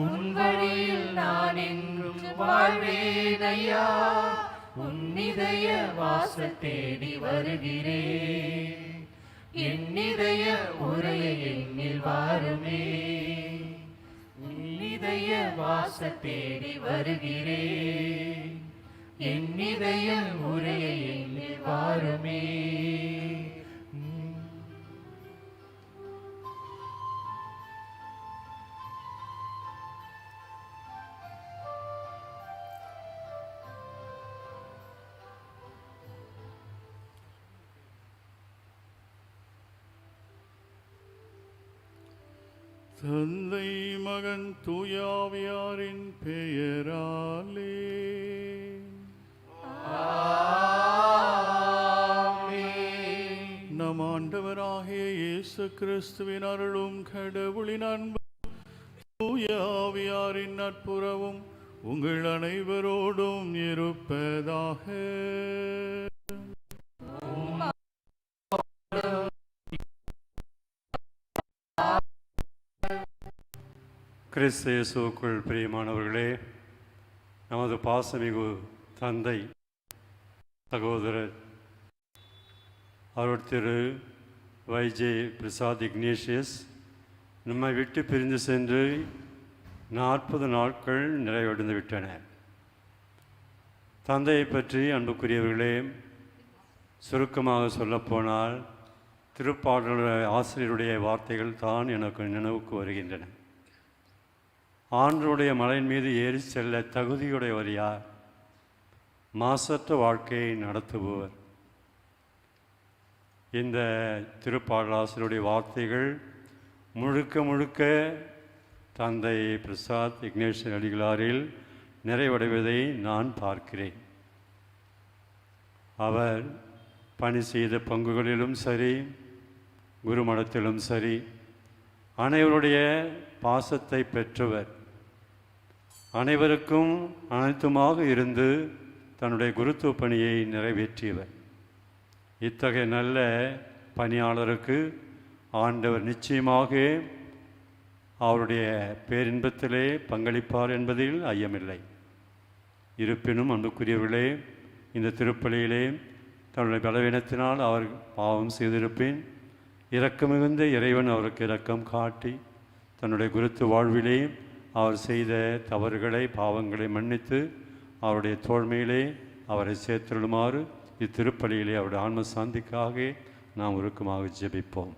உன் வழியில் நான் என்றும் வாழ்வேன் ஐயா, உன் இதய வாசல் தேடி வருகிறேன், என் இதய உரையை எண்ணில் வாருமே, உன் இதய வாசல் தேடி வருகிறேன், என் இதய உரையை எண்ணில் வாருமே. தந்தை மகன் தூயாவியாரின் பெயராலே நம் ஆண்டவராகிய இயேசு கிறிஸ்துவின் அருளும் கடவுளின் அன்பும் தூயாவியாரின் நட்புறவும் உங்கள் அனைவரோடும் இருப்பதாக. கிறிஸ்து இயேசுவுக்குள் பிரியமானவர்களே, நமது பாசமிகு தந்தை சகோதரர் அருள் திரு வைஜே பிரசாத் இக்னேஷியஸ் நம்மை விட்டு பிரிந்து சென்று 40 நாட்கள் நிறைவடைந்து விட்டன. தந்தையை பற்றி அன்புக்குரியவர்களே, சுருக்கமாக சொல்லப்போனால் திருப்பாடலுடைய ஆசிரியருடைய வார்த்தைகள் தான் எனக்கு நினைவுக்கு வருகின்றன. ஆண்டவருடைய மலையின் மீது ஏறி செல்ல தகுதியுடையவர் யார்? மாசற்ற வாழ்க்கையை நடத்துபவர். இந்த திருப்பாடலாசிரியருடைய வார்த்தைகள் முழுக்க முழுக்க தந்தை பிரசாத் இக்னேஷியஸ் அடிகளாரில் நிறைவடைவதை நான் பார்க்கிறேன். அவர் பணி செய்த பங்குகளிலும் சரி, குருமடத்திலும் சரி, அனைவருடைய பாசத்தை பெற்றவர். அனைவருக்கும் அனைத்துமாக இருந்து தன்னுடைய குருத்துவ பணியை நிறைவேற்றியவர். இத்தகைய நல்ல பணியாளருக்கு ஆண்டவர் நிச்சயமாக அவருடைய பேரின்பத்திலே பங்களிப்பார் என்பதில் ஐயமில்லை. இருப்பினும் அன்புக்குரியவர்களே, இந்த திருப்பலியிலே தன்னுடைய பலவீனத்தினால் அவர் பாவம் செய்திருப்பேன். இரக்கமிகுந்த இறைவன் அவருக்கு இரக்கம் காட்டி தன்னுடைய குருத்துவ வாழ்விலே அவர் செய்த தவறுகளை பாவங்களை மன்னித்து அவருடைய தோழ்மையிலே அவரை சேர்த்திடுமாறு இத்திருப்பலியிலே அவருடைய ஆன்ம சாந்திக்காக நாம் உருக்கமாக ஜெபிப்போம்.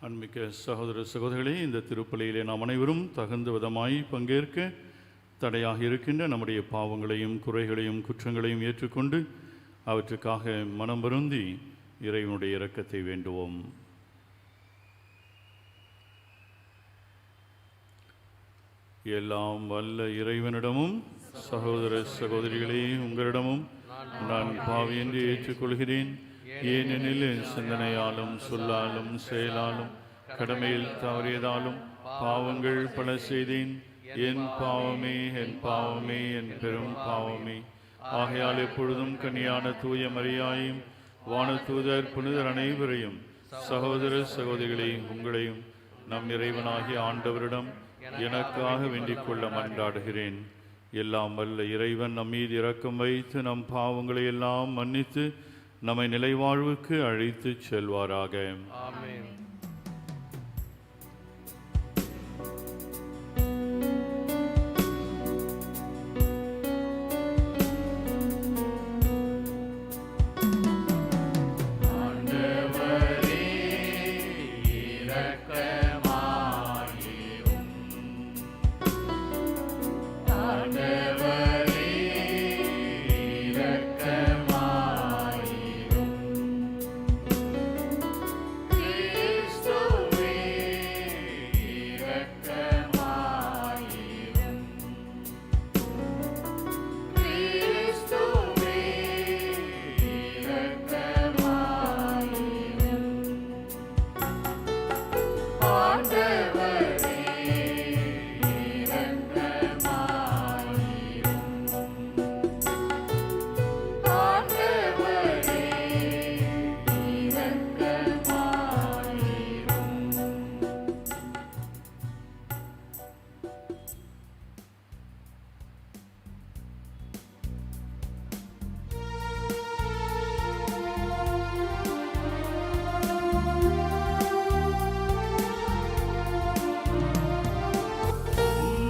அன்பிக்க சகோதர சகோதரிகளே, இந்த திருப்பலியிலே நாம் அனைவரும் தகுந்த விதமாய் பங்கேற்க தடையாக இருக்கின்ற நம்முடைய பாவங்களையும் குறைகளையும் குற்றங்களையும் ஏற்றுக்கொண்டு அவற்றுக்காக மனம் வருந்தி இறைவனுடைய இரக்கத்தை வேண்டுவோம். எல்லாம் வல்ல இறைவனிடமும் சகோதர சகோதரிகளே உங்களிடமும் நான் பாவி என்று ஏற்றுக்கொள்கிறேன். ஏனெனில் என் சிந்தனையாலும் சொல்லாலும் செயலாலும் கடமையில் தவறியதாலும் பாவங்கள் பல செய்தேன். என் பாவமே, என் பாவமே, என் பெரும் பாவமே. ஆகையால் எப்பொழுதும் கன்னியான தூய மரியாயும் வானதூதர் புனிதர் அனைவரையும் சகோதர சகோதரிகளை உங்களையும் நம் இறைவனாகிய ஆண்டவரிடம் எனக்காக வேண்டிக் கொள்ள மன்றாடுகிறேன். எல்லாம் வல்ல இறைவன் நம் மீது இரக்கம் வைத்து நம் பாவங்களை எல்லாம் மன்னித்து நம்மை நிலைவாழ்வுக்கு அழைத்து செல்வாராக. ஆமென். ஆண்டவரே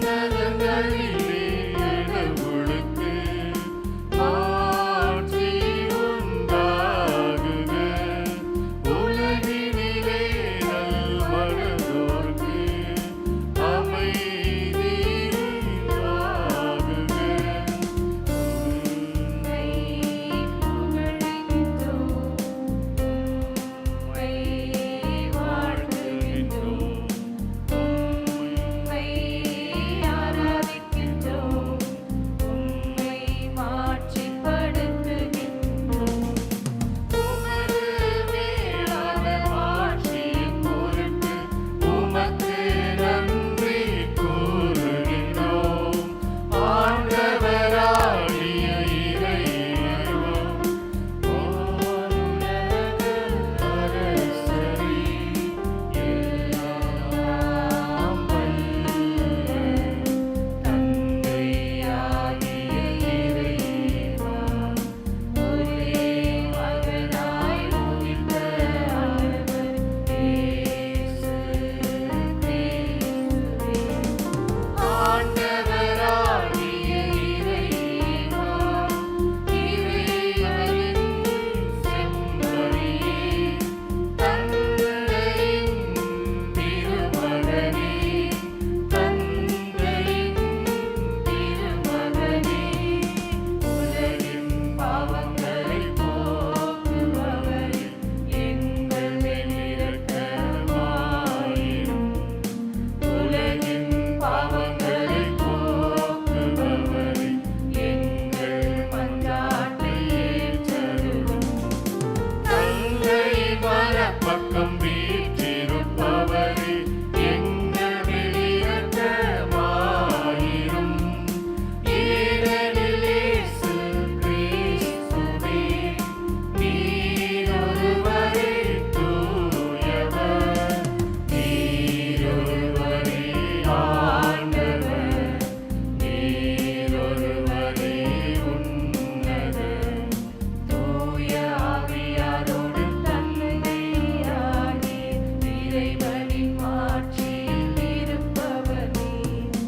உன்னதங்களிலே கடவுளுக்கு ஆட்சி உண்டாகுக. உலகினிலே நல்மனதோர்க்கு அமைதி உண்டாகுக. உம்மை புகழ்கின்றோம், உம்மை வாழ்த்துகின்றோம், உம்மை ஆராதிக்கின்றோம், உம்மை மாட்சிப்படுத்துகின்றோம். உமது மேலான மாட்சியின் பொருட்டு உமக்கு நன்றி கூறுகின்றோம். ஆண்டவராகிய இறைவா, வானுலக அரசரே, எல்லாம் வல்ல தந்தையாகிய இறைவா, ஒரே மகனாய் உதித்த ஆண்டவர் இயேசு கிறிஸ்துவே, ஆண்டவராகிய இறைவா, இறைவனின் செம்மறியே, தந்தையின் திருமகனே, தந்தையின் திருமகனே, உலகின் பாவங்களைப் போக்குபவரே, எங்கள் மேல் இரக்கமாயிரும். உலகின் பாவங்களைப் போக்குபவரே, எங்கள் மன்றாட்டை ஏற்றருளும். தந்தையின் வலப்பக்கம் வீற்றிருப்பவரே, எங்கள் மேல் இரக்கமாயிரும். ஏனெனில் இயேசு கிறிஸ்துவே, நீர் ஒருவரே தூயவர், நீர் ஒருவரே ஆண்டவர், நீர் ஒருவரே உன்னதர். தூய ஆவியாரோடு தந்தையாகிய இறைவனின் மாட்சியில் இருப்பவர் நீர்.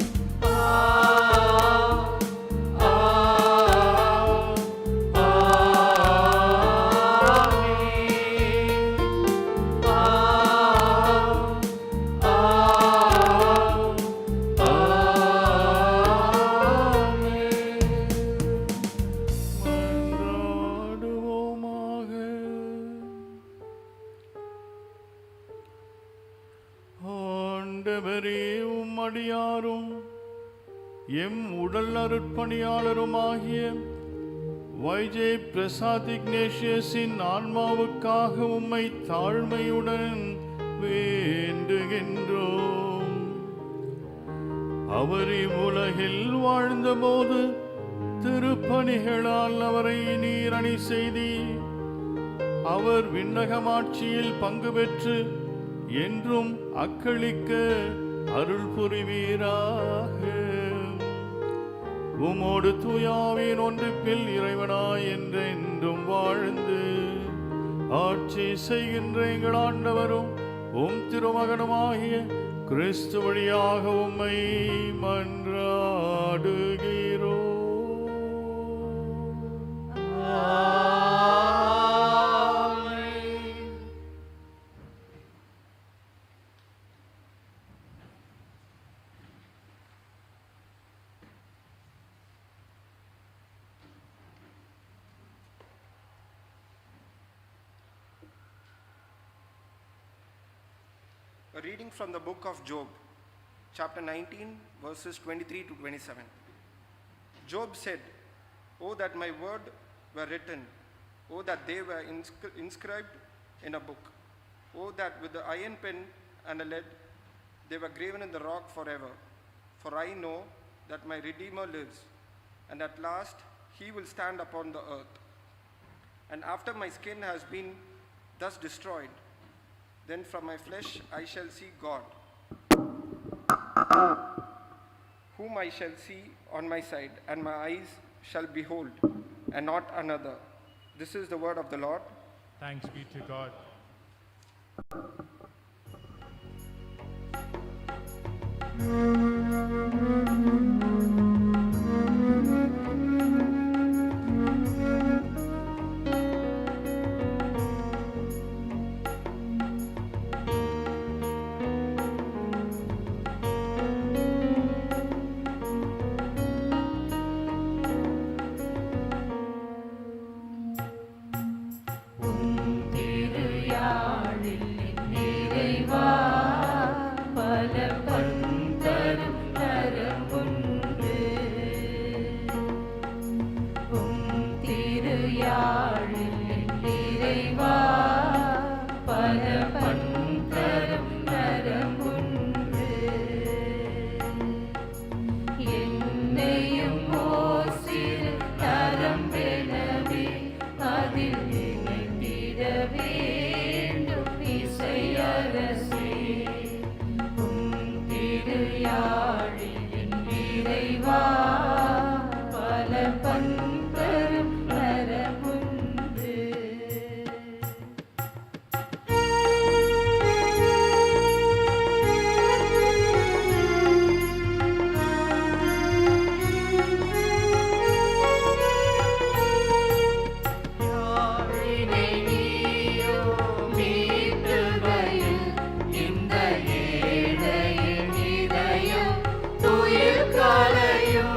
ஆண்டவரே, உம்மடியாரும் எம் உடல் அருட்பணியாளருமாகிய வைஜய் பிரசாத் இக்னேஷியஸின் ஆன்மாவுக்காக உம்மை தாழ்மையுடன் வேண்டுகின்றோம். அவர் இவ்வுலகில் வாழ்ந்தபோது திருப்பணிகளால் அவரை நீர் அணி செய்தீர். அவர் விண்ணகமாட்சியில் பங்கு பெற்று என்றும் அக்களிக்க அருள் புரிவீராக. உமோடு தூயாவின் ஒன்றிப்பில் இறைவனாய் என்றென்றும் வாழ்ந்து ஆட்சி செய்கின்ற எங்கள் ஆண்டவரும் உம் திருமகனுமாகிய கிறிஸ்து வழியாக உம்மை மன்றாடுகிறோம். A reading from the book of Job, chapter 19, verses 23 to 27. Job said, "Oh, that my word were written, oh, that they were inscribed in a book, oh, that with the iron pen and a lead they were graven in the rock forever. For I know that my Redeemer lives, and at last he will stand upon the earth. And after my skin has been thus destroyed, then from my flesh I shall see God, whom I shall see on my side, and my eyes shall behold, and not another." This is the word of the Lord. Thanks be to God. விளையாழியின் இறைவா பல பண்பரும் நரமுண்டு. யாழினை நீயோ மீட்டுகையில் இந்த ஏழையின் இதயம் துயில் கலையும்.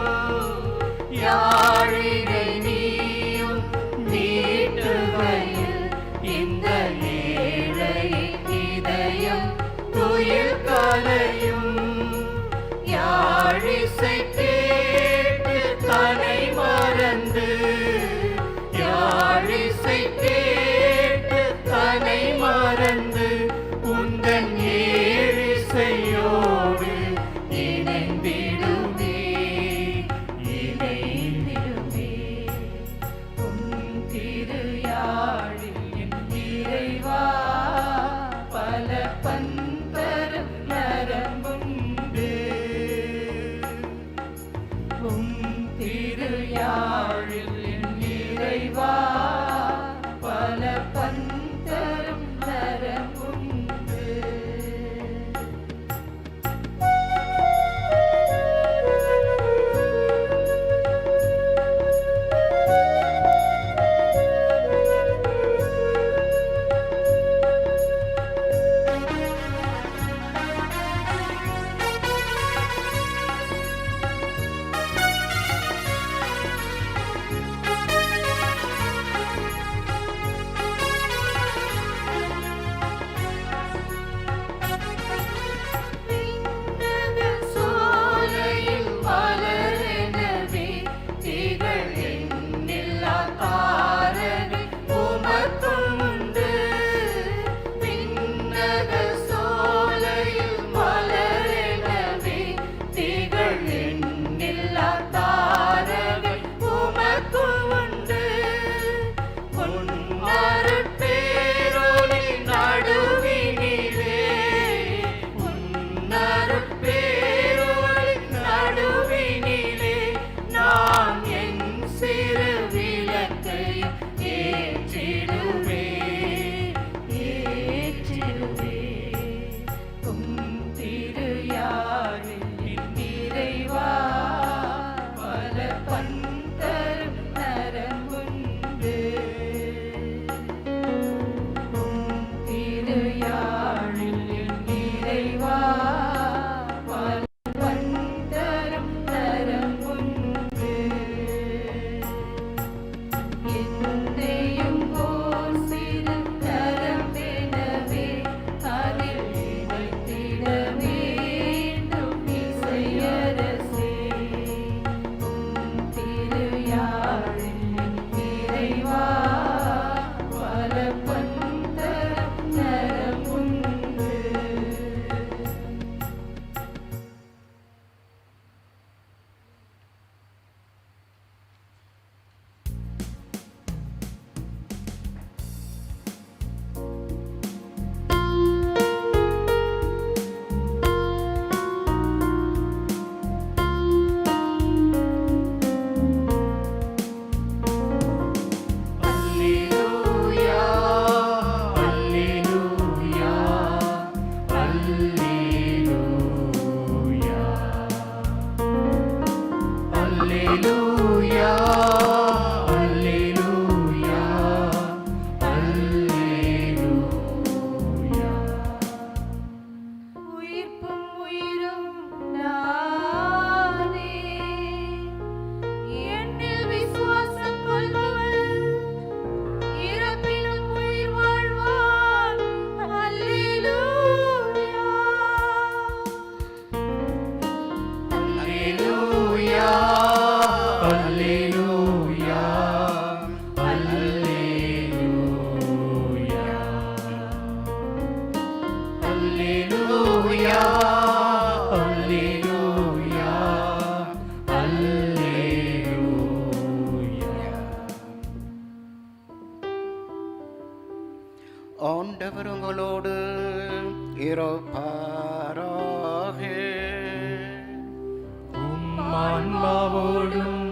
ஆன்மாவோடும்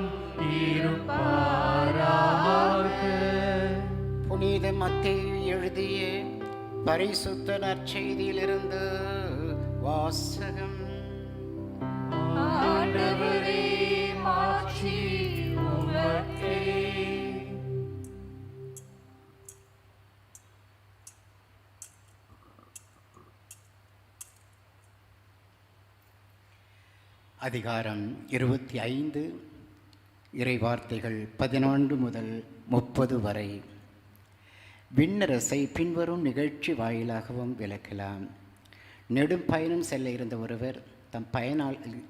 இருப்பாராக. புனித மத்தேயு எழுதிய பரிசுத்த நற்செய்தியிலிருந்து வாசகம். ஆண்டவரே, மாட்சி உமக்கே. அதிகாரம் 25, இறைவார்த்தைகள் 14 முதல் 30 வரை. விண்ணரசை பின்வரும் நிகழ்ச்சி வாயிலாகவும் விளக்கலாம். நெடும் பயணம் செல்ல இருந்த ஒருவர் தம்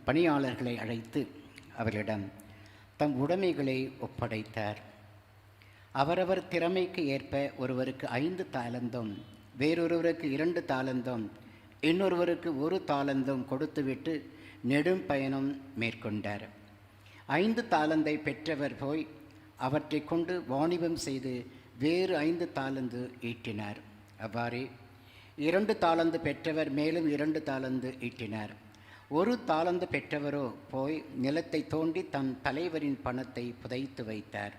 பணியாளர்களை அழைத்து அவர்களிடம் தம் உடைமைகளை ஒப்படைத்தார். அவரவர் திறமைக்கு ஏற்ப ஒருவருக்கு 5 தாலந்தும், வேறொருவருக்கு 2 தாலந்தும், இன்னொருவருக்கு 1 தாலந்தும் கொடுத்துவிட்டு நெடும் பயணம் மேற்கொண்டார். 5 தாலந்தை பெற்றவர் போய் அவற்றை கொண்டு வாணிபம் செய்து வேறு 5 தாலந்து ஈட்டினார். அவ்வாறே 2 தாலந்து பெற்றவர் மேலும் 2 தாலந்து ஈட்டினார். 1 தாலந்து பெற்றவரோ போய் நிலத்தை தோண்டி தம் தலைவரின் பணத்தை புதைத்து வைத்தார்.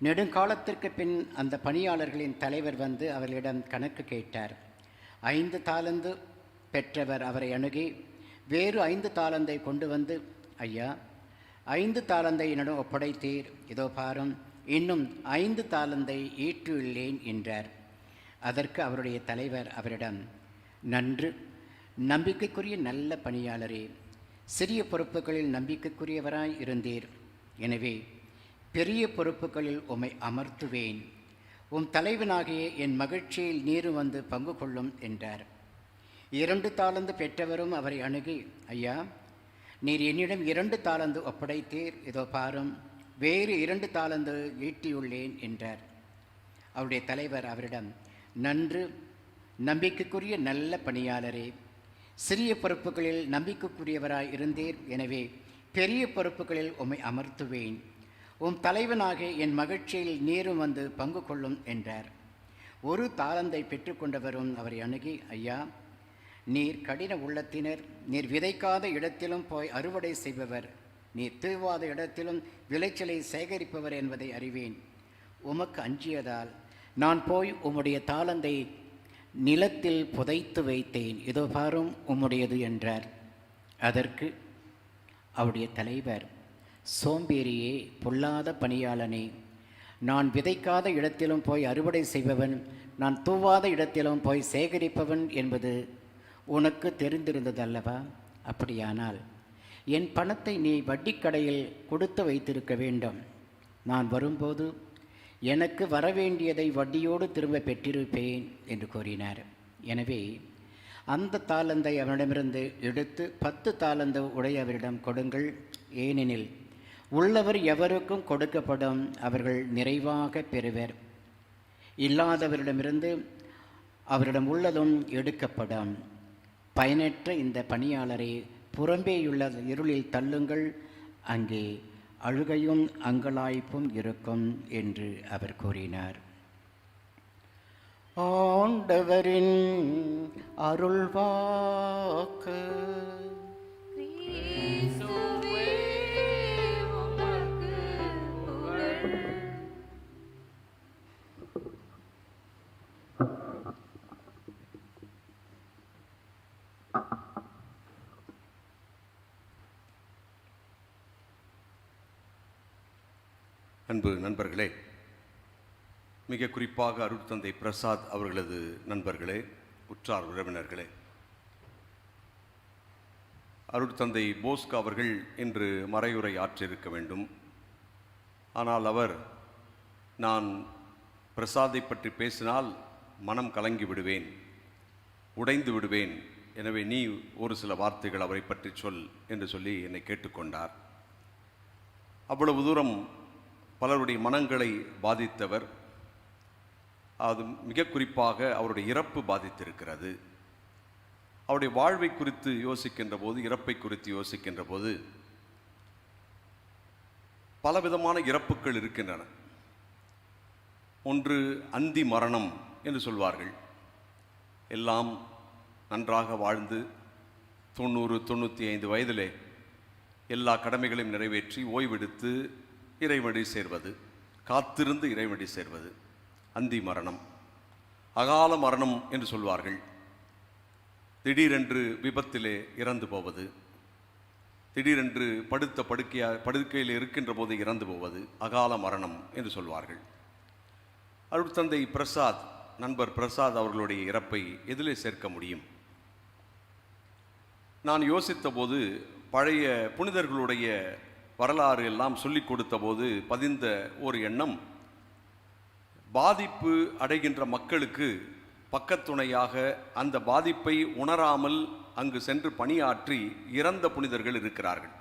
நெடுங்காலத்திற்கு பின் அந்த பணியாளர்களின் தலைவர் வந்து அவர்களிடம் கணக்கு கேட்டார். 5 தாலந்து பெற்றவர் அவரை அணுகி வேறு 5 தாலந்தை கொண்டு வந்து, ஐயா, 5 தாலந்தை என்னிடம் ஒப்படைத்தீர், இதோ பாரும், இன்னும் 5 தாலந்தை ஈட்டுள்ளேன் என்றார். அதற்கு அவருடைய தலைவர் அவரிடம், நன்று, நம்பிக்கைக்குரிய நல்ல பணியாளரே, சிறிய பொறுப்புகளில் நம்பிக்கைக்குரியவராய் இருந்தீர். எனவே பெரிய பொறுப்புகளில் உம்மை அமர்த்துவேன். உம் தலைவனாகிய என் மகிழ்ச்சியில் நீரும் வந்து பங்கு கொள்ளும் என்றார். 2 தாலந்து பெற்றவரும் அவரை அணுகி, ஐயா, நீர் என்னிடம் 2 தாலந்து ஒப்படைத்தீர், இதோ பாரும், வேறு 2 தாலந்து ஈட்டியுள்ளேன் என்றார். அவருடைய தலைவர் அவரிடம், நன்று, நம்பிக்கைக்குரிய நல்ல பணியாளரே, சிறிய பொறுப்புகளில் நம்பிக்கைக்குரியவராய் இருந்தீர். எனவே பெரிய பொறுப்புகளில் உம்மை அமர்த்துவேன். உம் தலைவனாக என் மகிழ்ச்சியில் நீரும் வந்து பங்கு கொள்ளும் என்றார். 1 தாலந்தை பெற்றுக்கொண்டவரும் அவரை அணுகி, ஐயா, நீர் கடின உள்ளத்தினர், நீர் விதைக்காத இடத்திலும் போய் அறுவடை செய்பவர், நீர் தூவாத இடத்திலும் விளைச்சலை சேகரிப்பவர் என்பதை அறிவேன். உமக்கு அஞ்சியதால் நான் போய் உம்முடைய தாளந்தை நிலத்தில் புதைத்து வைத்தேன், இதோ பாரும் உம்முடையது என்றார். அதற்கு அவருடைய தலைவர், சோம்பேறியே, பொல்லாத பணியாளனே, நான் விதைக்காத இடத்திலும் போய் அறுவடை செய்பவன், நான் தூவாத இடத்திலும் போய் சேகரிப்பவன் என்பது உனக்கு தெரிந்திருந்ததல்லவா? அப்படியானால் என் பணத்தை நீ வட்டிக்கடையில் கொடுத்து வைத்திருக்க வேண்டும். நான் வரும்போது எனக்கு வரவேண்டியதை வட்டியோடு திரும்ப பெற்றிருப்பேன் என்று கூறினார். எனவே அந்த தாளந்தை அவனிடமிருந்து எடுத்து 10 தாலந்து உடையவரிடம் கொடுங்கள். ஏனெனில் உள்ளவர் எவருக்கும் கொடுக்கப்படும், அவர்கள் நிறைவாக பெறுவர். இல்லாதவரிடமிருந்து அவரிடம் உள்ளதும் எடுக்கப்படும். பயனற்ற இந்த பணியாளரை புறம்பேயுள்ள இருளில் தள்ளுங்கள், அங்கே அழுகையும் அங்கலாய்ப்பும் இருக்கும் என்று அவர் கூறினார். ஆண்டவரின் அருள்வாக்கு. கிறிஸ்துவே, உமக்கு புகழ். அன்பு நண்பர்களே, மிக குறிப்பாக அருட்தந்தை பிரசாத் அவர்களது நண்பர்களே, உற்றார் உறவினர்களே, அருட்தந்தை போஸ்கா அவர்கள் இன்று மறையுரை ஆற்றியிருக்க வேண்டும். ஆனால் அவர், நான் பிரசாதை பற்றி பேசினால் மனம் கலங்கி விடுவேன், உடைந்து விடுவேன், எனவே நீ ஒரு சில வார்த்தைகள் அவரை பற்றி சொல் என்று சொல்லி என்னை கேட்டுக்கொண்டார். அவ்வளவு தூரம் பலருடைய மனங்களை பாதித்தவர். அது மிக குறிப்பாக அவருடைய இறப்பு பாதித்திருக்கிறது. அவருடைய வாழ்வை குறித்து யோசிக்கின்ற போது, இறப்பை குறித்து யோசிக்கின்ற போது பலவிதமான இறப்புகள் இருக்கின்றன. ஒன்று அந்தி மரணம் என்று சொல்வார்கள். எல்லாம் நன்றாக வாழ்ந்து 90-95 வயதிலே எல்லா கடமைகளையும் நிறைவேற்றி ஓய்வெடுத்து இறைவடி சேர்வது, காத்திருந்து இறைவடி சேர்வது அந்தி மரணம். அகால மரணம் என்று சொல்வார்கள். திடீரென்று விபத்திலே இறந்து போவது, திடீரென்று படுக்கையில் இருக்கின்ற போது இறந்து போவது அகால மரணம் என்று சொல்வார்கள். அருட்தந்தை பிரசாத், நண்பர் பிரசாத் அவர்களுடைய இறப்பை எதிலே சேர்க்க முடியும்? நான் யோசித்த போது பழைய புனிதர்களுடைய வரலாறு எல்லாம் சொல்லிக் கொடுத்த போது பதிந்த ஒரு எண்ணம், பாதிப்பு அடைகின்ற மக்களுக்கு பக்கத்துணையாக அந்த பாதிப்பை உணராமல் அங்கு சென்று பணியாற்றி இறந்த புனிதர்கள் இருக்கிறார்கள்.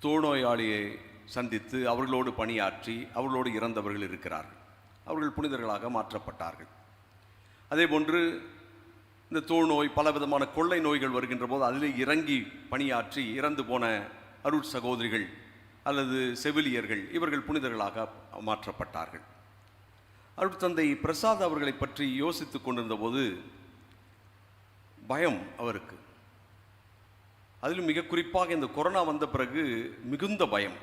தொழுநோயாளியை சந்தித்து அவர்களோடு பணியாற்றி அவர்களோடு இறந்தவர்கள் இருக்கிறார்கள். அவர்கள் புனிதர்களாக மாற்றப்பட்டார்கள். அதேபோன்று இந்த தொழுநோய், பலவிதமான கொள்ளை நோய்கள் வருகின்ற போது அதிலே இறங்கி பணியாற்றி இறந்து போன அருட் சகோதரிகள் அல்லது செவிலியர்கள், இவர்கள் புனிதர்களாக மாற்றப்பட்டார்கள். அருட்தந்தை பிரசாத் அவர்களை பற்றி யோசித்து கொண்டிருந்த போது பயம் அவருக்கு. அதிலும் மிக குறிப்பாக இந்த கொரோனா வந்த பிறகு மிகுந்த பயம்.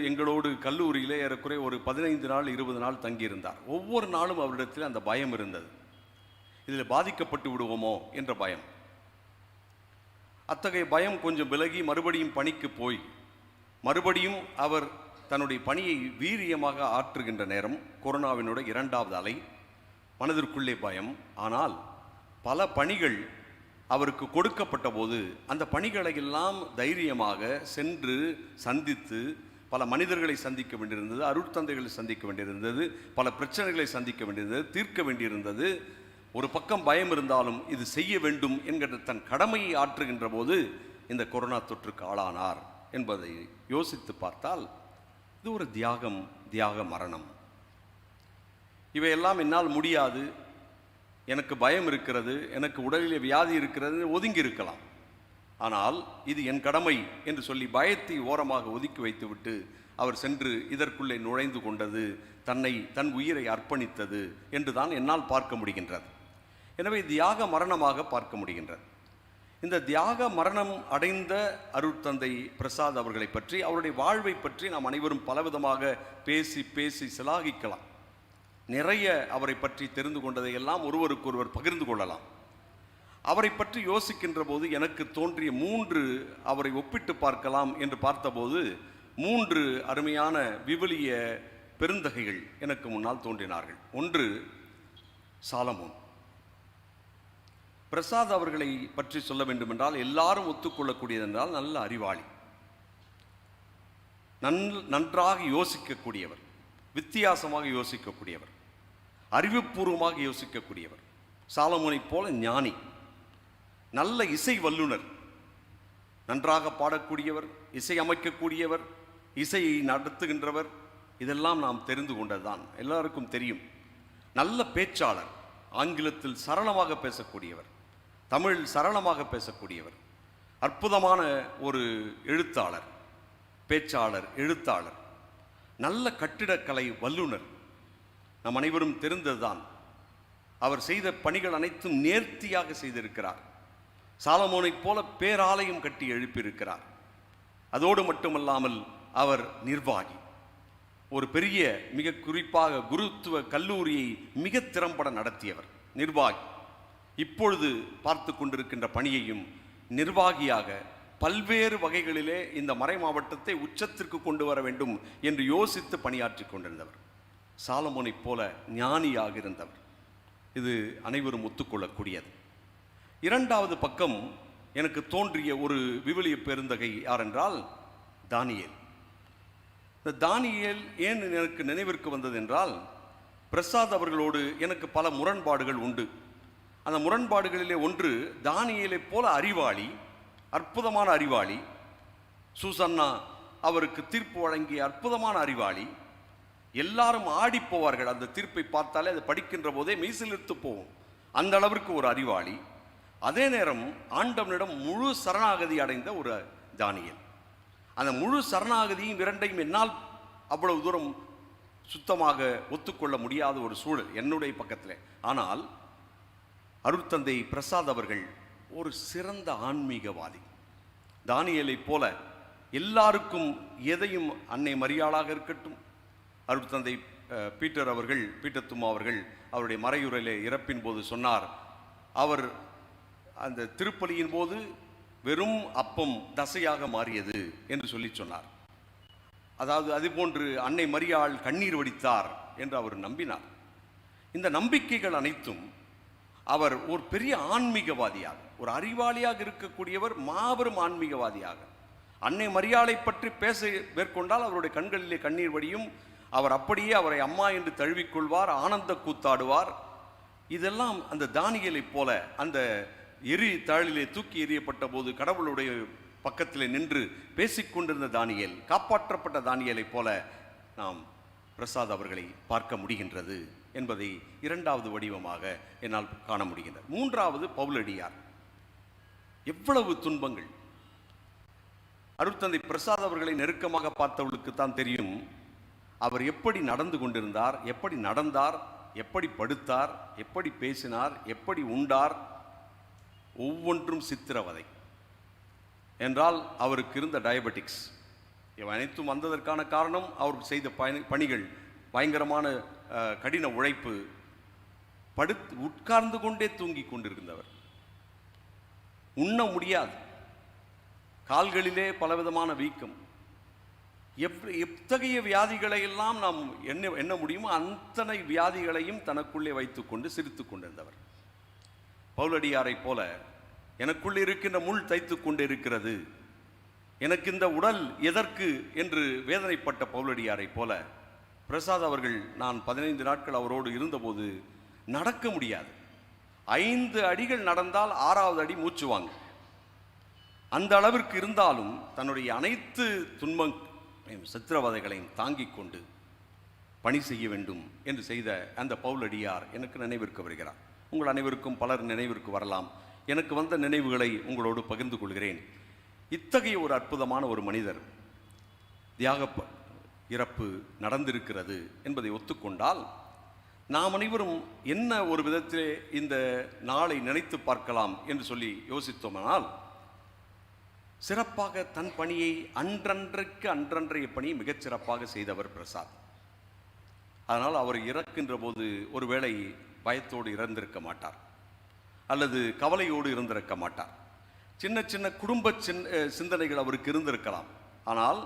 எங்களோடு கல்லூரியிலே ஏறக்குறைய ஒரு 15 நாள் 20 நாள் தங்கியிருந்தார். ஒவ்வொரு நாளும் அவரிடத்தில் அந்த பயம் இருந்தது. இதில் பாதிக்கப்பட்டு விடுவோமோ என்ற பயம். அத்தகைய பயம் கொஞ்சம் விலகி மறுபடியும் பணிக்கு போய் மறுபடியும் அவர் தன்னுடைய பணியை வீரியமாக ஆற்றுகின்ற நேரம் கொரோனாவினுடைய 2வது அலை. மனதிற்குள்ளே பயம். ஆனால் பல பணிகள் அவருக்கு கொடுக்கப்பட்ட போது அந்த பணிகளை எல்லாம் தைரியமாக சென்று சந்தித்து பல மனிதர்களை சந்திக்க வேண்டியிருந்தது, அருட்தந்தைகளை சந்திக்க வேண்டியிருந்தது, பல பிரச்சனைகளை சந்திக்க வேண்டியிருந்தது, தீர்க்க வேண்டியிருந்தது. ஒரு பக்கம் பயம் இருந்தாலும் இது செய்ய வேண்டும் என்கிற தன் கடமையை ஆற்றுகின்ற போது இந்த கொரோனா தொற்றுக்கு ஆளானார் என்பதை யோசித்து பார்த்தால் இது ஒரு தியாக மரணம். இவையெல்லாம் என்னால் முடியாது, எனக்கு பயம் இருக்கிறது, எனக்கு உடலிலே வியாதி இருக்கிறது, ஒதுங்கி இருக்கலாம். ஆனால் இது என் கடமை என்று சொல்லி பயத்தை ஓரமாக ஒதுக்கி வைத்துவிட்டு அவர் சென்று இதற்குள்ளே நுழைந்து கொண்டது, தன் உயிரை அர்ப்பணித்தது என்றுதான் என்னால் பார்க்க முடிகின்றது. எனவே தியாக மரணமாக பார்க்க முடிகின்றது. இந்த தியாக மரணம் அடைந்த அருட்தந்தை பிரசாத் அவர்களை பற்றி, அவருடைய வாழ்வை பற்றி நாம் அனைவரும் பலவிதமாக பேசி சிலாகிக்கலாம். நிறைய அவரை பற்றி தெரிந்து கொண்டதையெல்லாம் ஒருவருக்கொருவர் பகிர்ந்து கொள்ளலாம். அவரை பற்றி யோசிக்கின்ற போது எனக்கு தோன்றிய 3 அவரை ஒப்பிட்டு பார்க்கலாம் என்று பார்த்தபோது 3 அருமையான விவிலிய பெருந்தகைகள் எனக்கு முன்னால் தோன்றினார்கள். ஒன்று சாலமோன். பிரசாத் அவர்களை பற்றி சொல்ல வேண்டுமென்றால் எல்லாரும் ஒத்துக்கொள்ளக்கூடியதென்றால் நல்ல அறிவாளி, நன்றாக யோசிக்கக்கூடியவர், வித்தியாசமாக யோசிக்கக்கூடியவர், அறிவுபூர்வமாக யோசிக்கக்கூடியவர். சாலமோனைப் போல ஞானி, நல்ல இசை வல்லுனர், நன்றாக பாடக்கூடியவர், இசை அமைக்கக்கூடியவர், இசையை நடத்துகின்றவர். இதெல்லாம் நாம் தெரிந்து கொண்டதுதான், எல்லாருக்கும் தெரியும். நல்ல பேச்சாளர், ஆங்கிலத்தில் சரளமாக பேசக்கூடியவர், தமிழில் சரளமாக பேசக்கூடியவர், அற்புதமான ஒரு எழுத்தாளர், பேச்சாளர், எழுத்தாளர், நல்ல கட்டிடக்கலை வல்லுனர். நம் அனைவரும் தெரிந்ததுதான். அவர் செய்த பணிகள் அனைத்தும் நேர்த்தியாக செய்திருக்கிறார். சாலமோனைப் போல பேராலயம் கட்டி எழுப்பியிருக்கிறார். அதோடு மட்டுமல்லாமல் அவர் நிர்வாகி, ஒரு பெரிய மிக குறிப்பாக குருத்துவ கல்லூரியை மிக திறம்பட நடத்தியவர், நிர்வாகி. இப்பொழுது பார்த்து கொண்டிருக்கின்ற பணியையும் நிர்வாகியாக பல்வேறு வகைகளிலே இந்த மறை மாவட்டத்தை உச்சத்திற்கு கொண்டு வர வேண்டும் என்று யோசித்து பணியாற்றி கொண்டிருந்தவர். சாலமோனைப் போல ஞானியாக இருந்தவர். இது அனைவரும் ஒத்துக்கொள்ளக்கூடியது. 2வது பக்கம் எனக்கு தோன்றிய ஒரு விவிலிய பெருந்தகை யாரென்றால் தானியேல். இந்த தானியேல் ஏன் எனக்கு நினைவிற்கு வந்தது என்றால், பிரசாத் அவர்களோடு எனக்கு பல முரண்பாடுகள் உண்டு. அந்த முரண்பாடுகளிலே ஒன்று, தானியேலைப் போல அறிவாளி, அற்புதமான அறிவாளி, சூசன்னா அவருக்கு தீர்ப்பு வழங்கிய அற்புதமான அறிவாளி. எல்லாரும் ஆடி போவார்கள் அந்த தீர்ப்பை பார்த்தாலே, அதை படிக்கின்ற போதே மெய்சிலிர்த்து போவோம், அந்த அளவிற்கு ஒரு அறிவாளி. அதே நேரம் ஆண்டவனிடம் முழு சரணாகதி அடைந்த ஒரு தானியேல். அந்த முழு சரணாகதியும் 2ஐயும் என்னால் அவ்வளவு தூரம் சுத்தமாக ஒத்துக்கொள்ள முடியாத ஒரு சூழல் என்னுடைய பக்கத்தில். ஆனால் அருட்தந்தை பிரசாத் அவர்கள் ஒரு சிறந்த ஆன்மீகவாதி, தானியேலைப் போல எல்லாருக்கும் எதையும் அன்னை மரியாளாக இருக்கட்டும், அருட்தந்தை பீட்டர் தும்மா அவர்கள் அவருடைய மறையுரையிலே இறப்பின் போது சொன்னார், அவர் அந்த திருப்பலியின் போது வெறும் அப்பம் தசையாக மாறியது என்று சொல்லி சொன்னார். அதாவது அதுபோன்று அன்னை மரியாள் கண்ணீர் வடித்தார் என்று அவர் நம்பினார். இந்த நம்பிக்கைகள் அனைத்தும் அவர் ஒரு பெரிய ஆன்மீகவாதியாக, ஒரு அறிவாளியாக இருக்கக்கூடியவர், மாபெரும் ஆன்மீகவாதியாக. அன்னை மரியாளை பற்றி பேச மேற்கொண்டால் அவருடைய கண்களிலே கண்ணீர் வடியும். அவர் அப்படியே அவரை அம்மா என்று தழுவிக்கொள்வார், ஆனந்த கூத்தாடுவார். இதெல்லாம் அந்த தானியேலைப் போல அந்த தாளிலே தூக்கி எறியப்பட்ட போது கடவுளுடைய பக்கத்தில் நின்று பேசிக்கொண்டிருந்த தானியேல், காப்பாற்றப்பட்ட தானியேலைப் போல நாம் பிரசாத் அவர்களை பார்க்க முடிகின்றது என்பதை இரண்டாவது வடிவமாக என்னால் காண முடிகின்றது. மூன்றாவது பவுலடியார். எவ்வளவு துன்பங்கள்! அருட்தந்தை பிரசாத் அவர்களை நெருக்கமாக பார்த்தவர்களுக்கு தான் தெரியும் அவர் எப்படி நடந்து கொண்டிருந்தார், எப்படி நடந்தார், எப்படி படுத்தார், எப்படி பேசினார், எப்படி உண்டார். ஒவ்வொன்றும் சித்திரவதை என்றால் அவருக்கு இருந்த டயபெட்டிக்ஸ். இவை அனைத்தும் வந்ததற்கான காரணம் அவர் செய்த பணிகள், பயங்கரமான கடின உழைப்பு. உட்கார்ந்து கொண்டே தூங்கி கொண்டிருந்தவர், உண்ண முடியாது, கால்களிலே பலவிதமான வீக்கம். எத்தகைய வியாதிகளை எல்லாம் நாம் எண்ண முடியுமோ அத்தனை வியாதிகளையும் தனக்குள்ளே வைத்துக்கொண்டு சிரித்து கொண்டிருந்தவர். பவுலடியாரை போல எனக்குள்ளே இருக்கின்ற முள் தைத்து கொண்டு இருக்கிறது, எனக்கு இந்த உடல் எதற்கு என்று வேதனைப்பட்ட பவுலடியாரை போல பிரசாத் அவர்கள், நான் 15 நாட்கள் அவரோடு இருந்தபோது நடக்க முடியாது. 5 அடிகள் நடந்தால் 6வது அடி மூச்சு வாங்க, அந்த அளவிற்கு இருந்தாலும் தன்னுடைய அனைத்து சித்திரவதைகளையும் தாங்கிக் கொண்டு பணி செய்ய வேண்டும் என்று செய்த அந்த பவுலடியார் எனக்கு நினைவிற்கு வருகிறார். உங்கள் அனைவருக்கும் பலர் நினைவிற்கு வரலாம். எனக்கு வந்த நினைவுகளை உங்களோடு பகிர்ந்து கொள்கிறேன். இத்தகைய ஒரு அற்புதமான ஒரு மனிதர் தியாக இறப்பு நடந்திருக்கிறது என்பதை ஒத்துக்கொண்டால் நாம் அனைவரும் என்ன ஒரு விதத்திலே இந்த நாளை நினைத்து பார்க்கலாம் என்று சொல்லி யோசித்தோமானால், சிறப்பாக தன் பணியை அன்றன்றைய பணியை மிகச் சிறப்பாக செய்தவர் பிரசாத். அதனால் அவர் இறக்கின்ற போது ஒருவேளை பயத்தோடு இறந்திருக்க மாட்டார், அல்லது கவலையோடு இருந்திருக்க மாட்டார். சின்ன சின்ன குடும்ப சிந்தனைகள் அவருக்கு இருந்திருக்கலாம். ஆனால்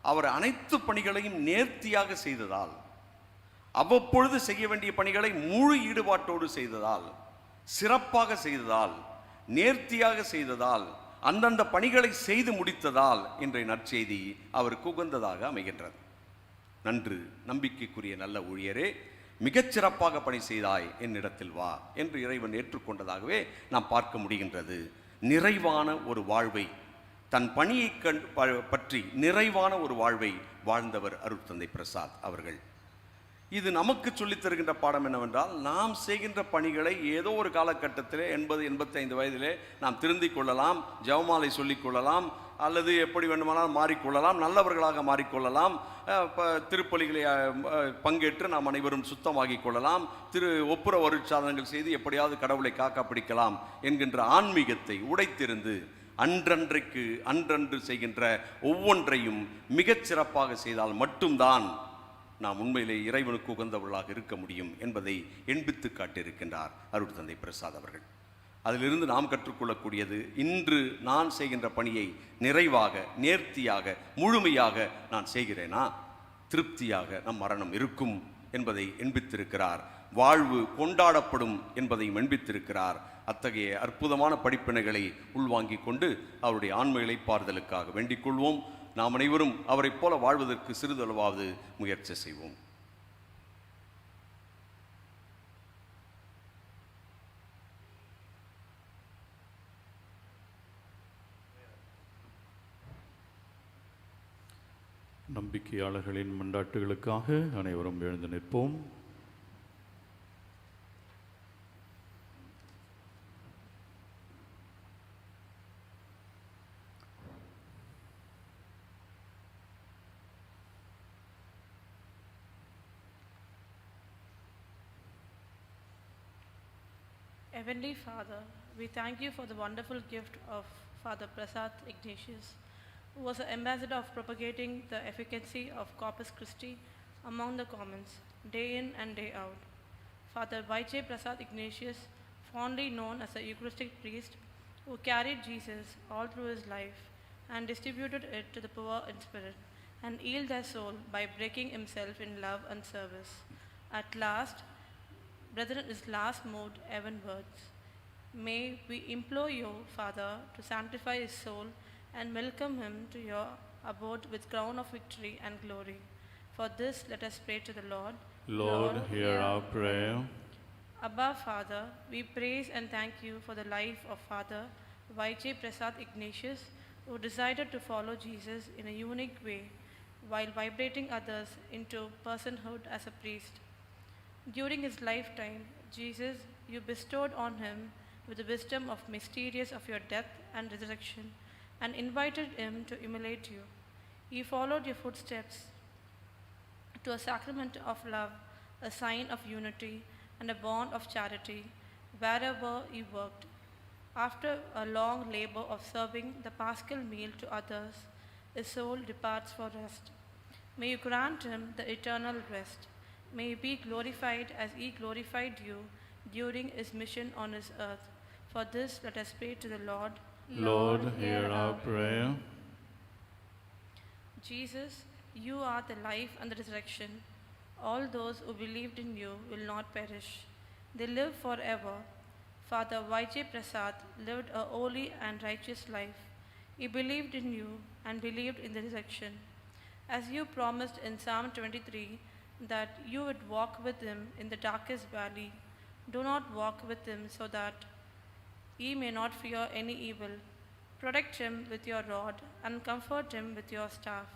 அவர் அனைத்து பணிகளையும் நேர்த்தியாக செய்ததால், அவ்வப்பொழுது செய்ய வேண்டிய பணிகளை முழு ஈடுபாட்டோடு செய்ததால், சிறப்பாக செய்ததால், நேர்த்தியாக செய்ததால், அந்தந்த பணிகளை செய்து முடித்ததால் இன்றைய நற்செய்தி அவருக்கு உகந்ததாக அமைகின்றது. நன்று, நம்பிக்கைக்குரிய நல்ல ஊழியரே, மிகச்சிறப்பாக பணி செய்தாய், என்னிடத்தில் வா என்று இறைவன் ஏற்றுக்கொண்டதாகவே நாம் பார்க்க முடிகின்றது. நிறைவான ஒரு வாழ்வை, தன் பணியை பற்றி நிறைவான ஒரு வாழ்வை வாழ்ந்தவர் அருட்தந்தை பிரசாத் அவர்கள். இது நமக்கு சொல்லித் தருகின்ற பாடம் என்னவென்றால், நாம் செய்கின்ற பணிகளை ஏதோ ஒரு காலகட்டத்திலே 80-85 வயதிலே நாம் திருந்திக் கொள்ளலாம், ஜெபமாலை சொல்லிக் கொள்ளலாம், அல்லது எப்படி வேண்டுமானால் மாறிக்கொள்ளலாம், நல்லவர்களாக மாறிக்கொள்ளலாம், திருப்பலிகளை பங்கேற்று நாம் அனைவரும் சுத்தமாகிக் கொள்ளலாம், ஒப்புர வருட்சாதனங்கள் செய்து எப்படியாவது கடவுளை காக்க பிடிக்கலாம் என்கின்ற ஆன்மீகத்தை உடைத்திருந்து அன்றன்று செய்கின்ற ஒவ்வொன்றையும் மிகச் சிறப்பாக செய்தால் மட்டும்தான் நாம் உண்மையிலே இறைவனுக்கு உகந்தவர்களாக இருக்க முடியும் என்பதை எண்பித்து காட்டியிருக்கின்றார் அருட்தந்தை பிரசாத் அவர்கள். அதிலிருந்து நாம் கற்றுக்கொள்ளக்கூடியது, இன்று நான் செய்கின்ற பணியை நிறைவாக, நேர்த்தியாக, முழுமையாக நான் செய்கிறேனா, திருப்தியாக நம் மரணம் இருக்கும் என்பதை எண்பித்திருக்கிறார். வாழ்வு கொண்டாடப்படும் என்பதையும் எண்பித்திருக்கிறார். அத்தகைய அற்புதமான படிப்பினைகளை உள்வாங்கிக் கொண்டு அவருடைய ஆன்ம இளைப்பாறுதலுக்காக வேண்டிக் கொள்வோம். நாம் அனைவரும் அவரைப் போல வாழ்வதற்கு சிறிதளவாவது முயற்சி செய்வோம். நம்பிக்கையாளர்களின் மன்றாட்டுகளுக்காக அனைவரும் எழுந்து நிற்போம். Heavenly Father, we thank you for the wonderful gift of Father Prasad Ignatius, who was an ambassador of propagating the efficacy of Corpus Christi among the commons, day in and day out. Father Y.J. Prasad Ignatius, fondly known as a Eucharistic priest, who carried Jesus all through his life and distributed it to the poor in spirit, and healed their soul by breaking himself in love and service. At last, brethren, his last moved heavenwards. May we implore you, Father, to sanctify his soul and welcome him to your abode with crown of victory and glory. For this, let us pray to the Lord. Lord, hear our prayer. Abba, Father, we praise and thank you for the life of Father Y.J. Prasad Ignatius, who decided to follow Jesus in a unique way while vibrating others into personhood as a priest. During his lifetime, Jesus, you bestowed on him with the wisdom of mysterious of your death and resurrection, and invited him to emulate you. He followed your footsteps to a sacrament of love, a sign of unity, and a bond of charity, wherever he worked. After a long labor of serving the paschal meal to others, his soul departs for rest. May you grant him the eternal rest. May he be glorified as he glorified you during his mission on this earth. For this, let us pray to the Lord. Lord, hear our prayer. Jesus, you are the life and the resurrection. All those who believed in you will not perish. They live forever. Father Y.J. Prasad lived a holy and righteous life. He believed in you and believed in the resurrection. As you promised in Psalm 23 that you would walk with him in the darkest valley, do not walk with him so that he may not fear any evil. Protect him with your rod and comfort him with your staff.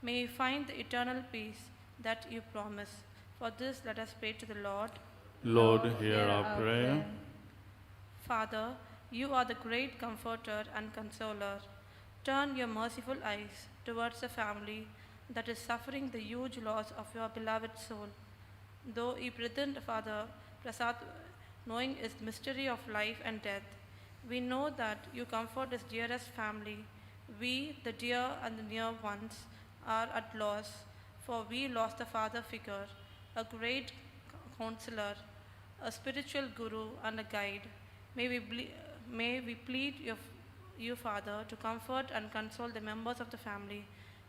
May he find the eternal peace that you promise. For this, let us pray to the Lord. Lord, hear our prayer. Father, you are the great comforter and consoler. Turn your merciful eyes towards the family that is suffering the huge loss of your beloved soul. Though he pretended, Father Prasad, knowing his mystery of life and death, we know that you comfort his dearest family. We, the dear and the near ones, are at loss, for we lost a father figure, a great counselor, a spiritual guru and a guide. May we plead you, Father, to comfort and console the members of the family,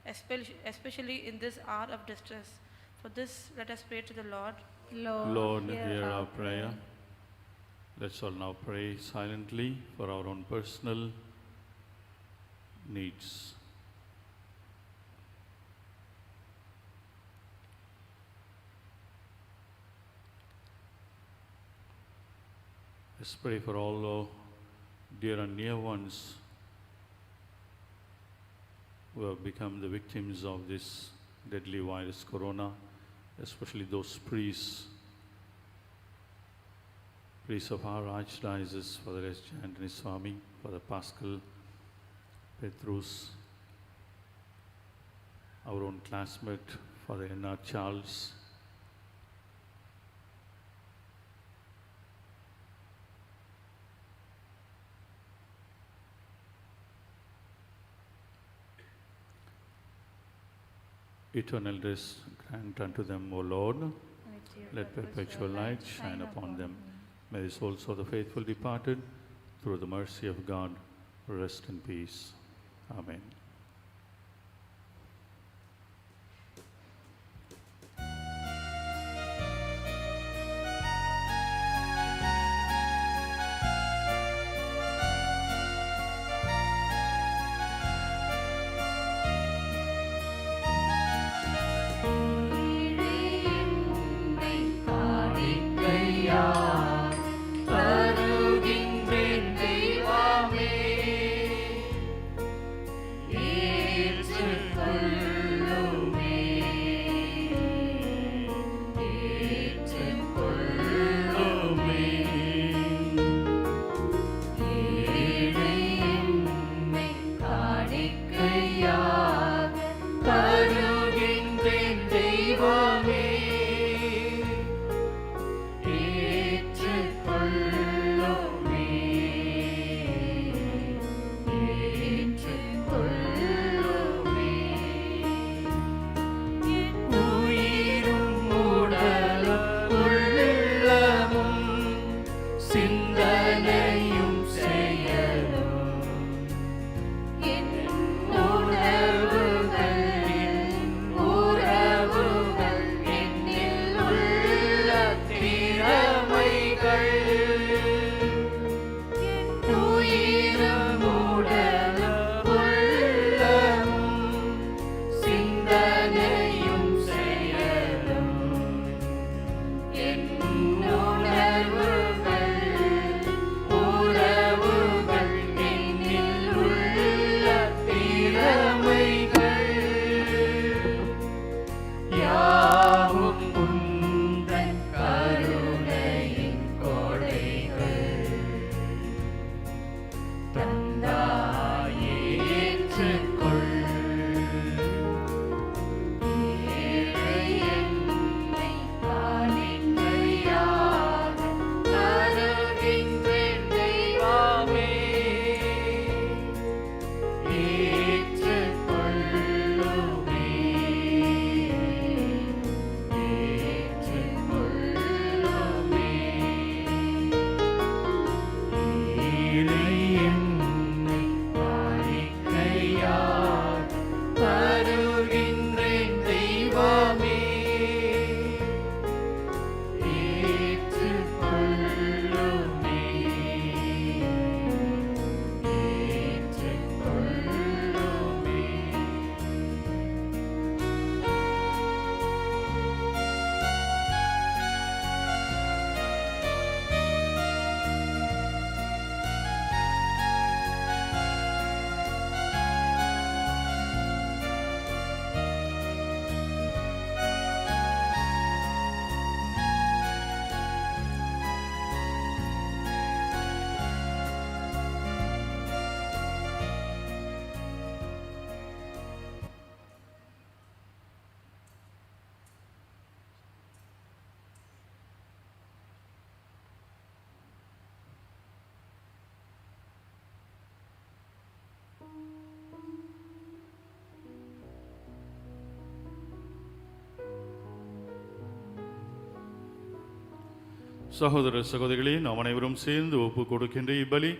especially in this hour of distress. For this, let us pray to the Lord. Lord, hear our prayer. Let's all now pray silently for our own personal needs. Let's pray for all our dear and near ones who have become the victims of this deadly virus, corona, especially those priests of our Archdiocese, Father S. J. Anthony Swami, Father Pascal Petrus, our own classmate, Father N.R. Charles, eternal rest grant unto them, O Lord. Let perpetual light shine upon them. May the souls of the faithful departed, through the mercy of God, rest in peace. Amen. உம்மை காணிக்கையாய் தருகின்றேன் தெய்வமே. சகோதர சகோதரிகளே, நாம் அனைவரும் சேர்ந்து ஒப்பு கொடுக்கின்ற இப்பலி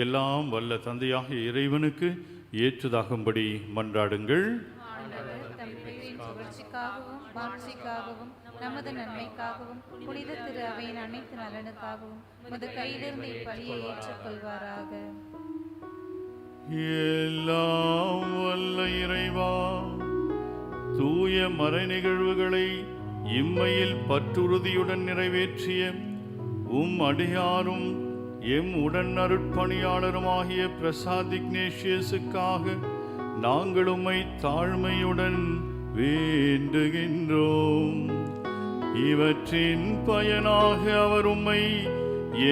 எல்லாம் வல்ல தந்தையாகிய இறைவனுக்கு ஏற்றதாகும்படி மன்றாடுங்கள். ஆண்டவர் தம் பெயரின் புகழ்ச்சிக்காகவும் மாட்சிக்காகவும் நமது நன்மைக்காகவும் புனித திரு அவையின் அனைத்து நலனுக்காகவும் உமது கையிலிருந்து இப்பலியை ஏற்றுக்கொள்வாராக. எல்லாம் வல்ல இறைவா, தூய மறை நிகழ்வுகளை இம்மையில் பற்றுறுதியுடன் நிறைவேற்றிய உம் அடியாரும் எம் உடன் அருட்பணியாளருமாகிய பிரசாத் இக்னேஷியஸுக்காக நாங்கள் உம்மை தாழ்மையுடன் வேண்டுகின்றோம். இவற்றின் பயனாக அவர் உம்மை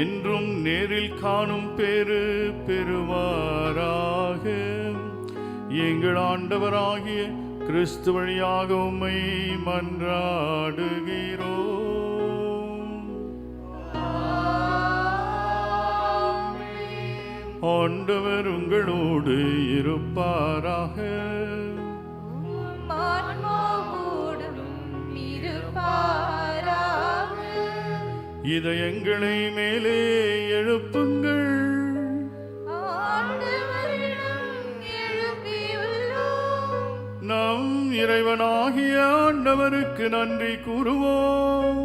என்றும் நேரில் காணும் பேறு பெறுவாராக. எங்கள் ஆண்டவராகிய கிறிஸ்து வழியாக உம்மை மன்றாடுகிறோம். ஆண்டவர் உங்களோடு இருப்பாராக. இதயங்களை மேலே எழுப்புங்கள். நம் இறைவனாகிய ஆண்டவருக்கு நன்றி கூறுவோம்.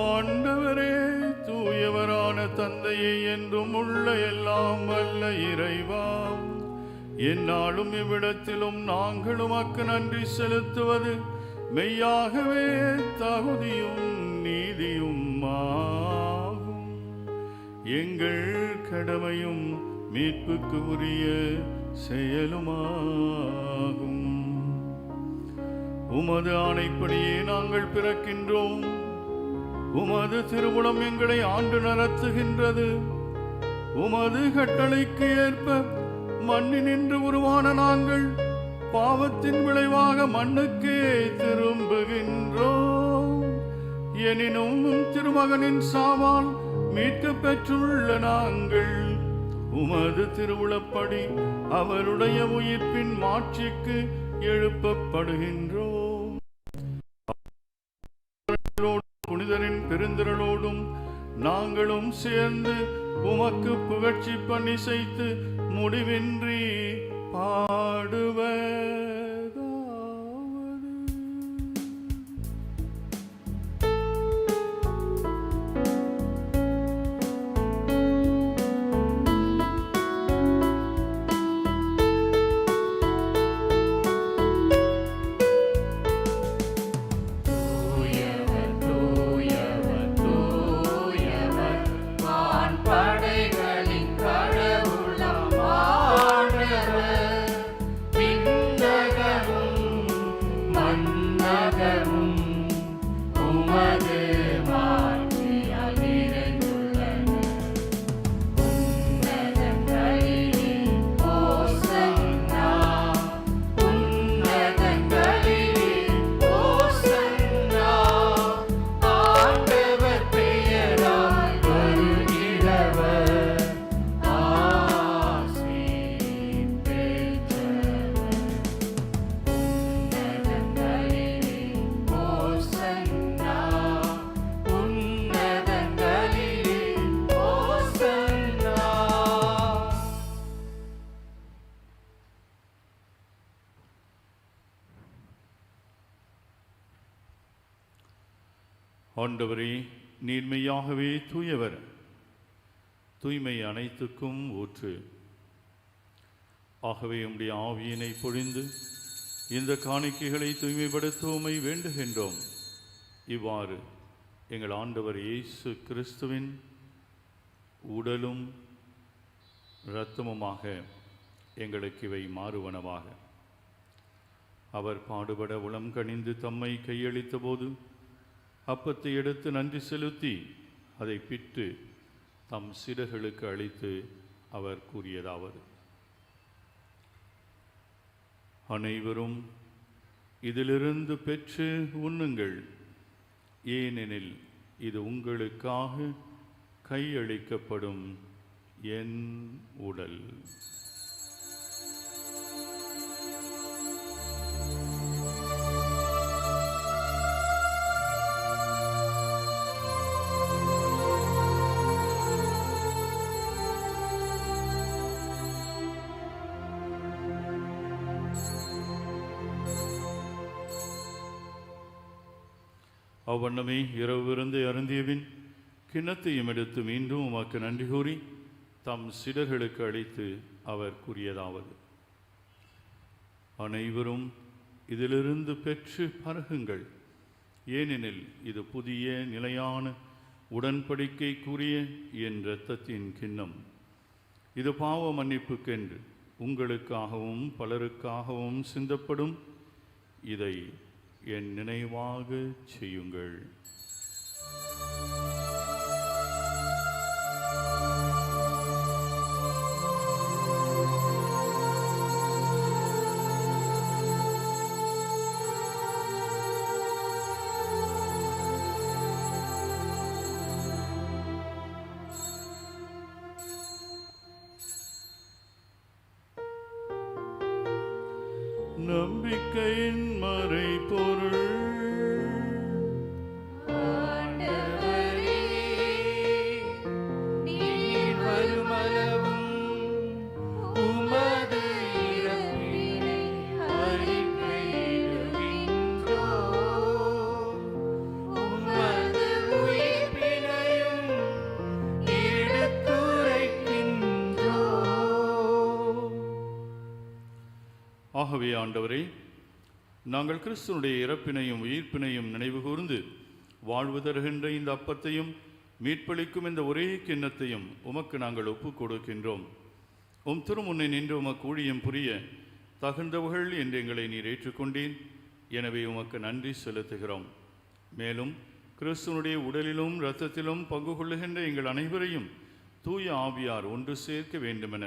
ஆண்டவரே, தூயவரான தந்தையை என்றும் உள்ள எல்லாம் வல்ல இறைவா, எந்நாளும் இவ்விடத்திலும் நாங்கள் உமக்கு நன்றி செலுத்துவது மெய்யாகவே தகுதியும் நீதியும் ஆகும். எங்கள் கடமையும் மீட்புக்கு உரிய செயலுமாகும். உமது ஆணைப்படியே நாங்கள் பிறக்கின்றோம். உமது திருவுளம் எங்களை ஆண்டு நடத்துகின்றது. உமது கட்டளைக்கு ஏற்ப மண்ணினின்று உருவான நாங்கள் பாவத்தின் விளைவாக மண்ணுக்கே திரும்புகின்றோம். எனினும் திருமகனின் சாவால் மீட்க பெற்றுள்ள நாங்கள் உமது திருவுளப்படி அவருடைய உயிர்ப்பின் மாட்சிக்கு எழுப்பப்படுகின்றோம். புனிதரின் பெருந்திரளோடும் நாங்களும் சேர்ந்து உமக்கு புகழ்ச்சி பண்ணி செய்து முடிவின்றி பாடுவதாவது. ஆண்டவரே, நீர்மையாகவே தூயவர், தூய்மை அனைத்துக்கும் ஊற்று. ஆகவே உம்முடைய ஆவியினை பொழிந்து இந்த காணிக்கைகளை தூய்மைப்படுத்துவோமை வேண்டுகின்றோம். இவ்வாறு எங்கள் ஆண்டவர் இயேசு கிறிஸ்துவின் உடலும் இரத்தமுமாக எங்களுக்கு இவை மாறுவனவாக. அவர் பாடுபட உளம் கனிந்து தம்மை கையளித்த போது அப்பத்தை எடுத்து நன்றி செலுத்தி அதை பிட்டு தம் சீடர்களுக்கு அளித்து அவர் கூறியதாவது: அனைவரும் இதிலிருந்து பெற்று உண்ணுங்கள், ஏனெனில் இது உங்களுக்காக கையளிக்கப்படும் என் உடல். அவ்வண்ணமே இரவு விருந்தை அருந்தியபின் கிண்ணத்தையும் எடுத்து மீண்டும் உமக்கு நன்றி கூறி தம் சீடர்களுக்கு அளித்து அவர் கூறியதாவது: அனைவரும் இதிலிருந்து பெற்று பருகுங்கள், ஏனெனில் இது புதிய நிலையான உடன்படிக்கைக்குரிய என் இரத்தத்தின் கிண்ணம். இது பாவ மன்னிப்புக்கென்று உங்களுக்காகவும் பலருக்காகவும் சிந்தப்படும். இதை என் நினைவாக செய்யுங்கள். நம்பிக்கையின் மறைபொருள் ஆகவே ஆண்டவரே, நாங்கள் கிறிஸ்துவனுடைய இறப்பினையும் உயிர்ப்பினையும் நினைவு கூர்ந்து வாழ்வு தருகின்ற இந்த அப்பத்தையும் மீட்பளிக்கும் இந்த ஒரே கிண்ணத்தையும் உமக்கு நாங்கள் ஒப்புக் கொடுக்கின்றோம். உம் திருமுன்னை நின்று உமக்கு ஊழியம் புரிய தகுந்தவர்கள் என்று எங்களை நீர் ஏற்றுக்கொண்டீன். எனவே உமக்கு நன்றி செலுத்துகிறோம். மேலும் கிறிஸ்துவனுடைய உடலிலும் இரத்தத்திலும் பங்கு கொள்ளுகின்ற எங்கள் அனைவரையும் தூய ஆவியார் ஒன்று சேர்க்க வேண்டுமென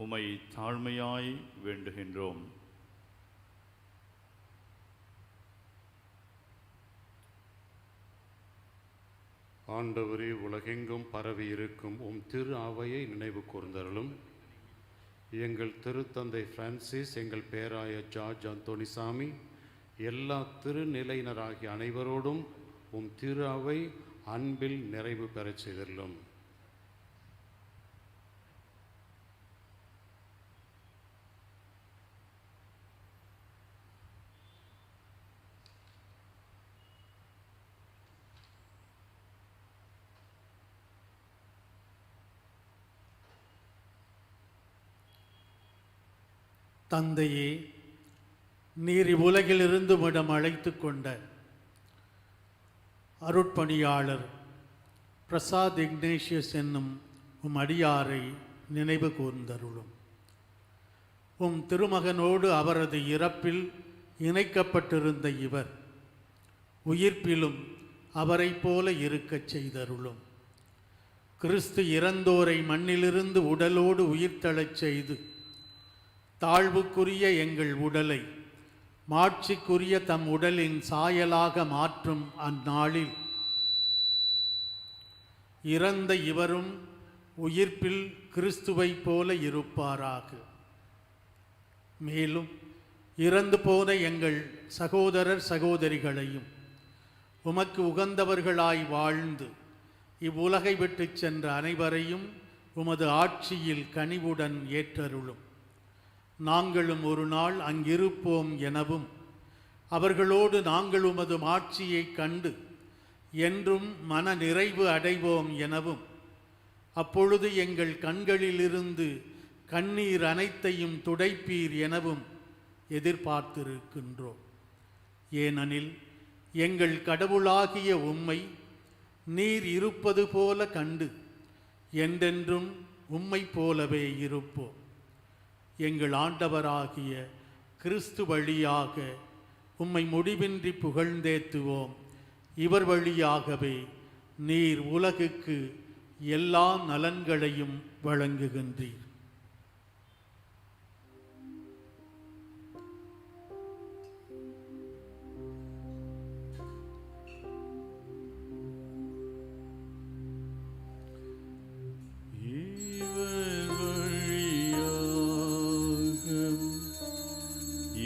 உமை தாழ்மையாய் வேண்டுகின்றோம். ஆண்டவரே, உலகெங்கும் பரவி இருக்கும் உம் திரு அவையை நினைவு கூர்ந்தருளும். எங்கள் திருத்தந்தை பிரான்சிஸ், எங்கள் பேராய ஜார்ஜ் அந்தோனிசாமி, எல்லா திருநிலையினராகிய அனைவரோடும் உம் திரு அவை அன்பில் நிறைவு பெறச் செய்தருளும். தந்தையே, நீர் இவ்வுலகிலிருந்து உம்மிடம் அழைத்து கொண்ட அருட்பணியாளர் பிரசாத் இக்னேஷியஸ் என்னும் உம் அடியாரை நினைவு கூர்ந்தருளும். உம் திருமகனோடு அவரது இறப்பில் இணைக்கப்பட்டிருந்த இவர் உயிர்ப்பிலும் அவரை போல இருக்கச் செய்தருளும். கிறிஸ்து இறந்தோரை மண்ணிலிருந்து உடலோடு உயிர்த்தெழச் செய்து தாழ்வுக்குரிய எங்கள் உடலை மாட்சிக்குரிய தம் உடலின் சாயலாக மாற்றும் அந்நாளில் இறந்த இவரும் உயிர்ப்பில் கிறிஸ்துவை போல இருப்பாராக. மேலும் இறந்து போன எங்கள் சகோதரர் சகோதரிகளையும் உமக்கு உகந்தவர்களாய் வாழ்ந்து இவ்வுலகை விட்டு சென்ற அனைவரையும் உமது ஆட்சியில் கனிவுடன் ஏற்றருளும். நாங்களும் ஒரு நாள் அங்கிருப்போம் எனவும் அவர்களோடு நாங்கள் உமது ஆட்சியை கண்டு என்றும் மன நிறைவு அடைவோம் எனவும் அப்பொழுது எங்கள் கண்களிலிருந்து கண்ணீர் அனைத்தையும் துடைப்பீர் எனவும் எதிர்பார்த்திருக்கின்றோம். ஏனெனில் எங்கள் கடவுளாகிய உம்மை நீர் இருப்பது போல கண்டு என்றென்றும் உம்மை போலவே இருப்போம். எங்கள் ஆண்டவராகிய கிறிஸ்து வழியாக உம்மை முடிவின்றி புகழ்ந்தேத்துவோம். இவர் வழியாகவே நீர் உலகுக்கு எல்லா நலன்களையும் வழங்குகின்றீர்.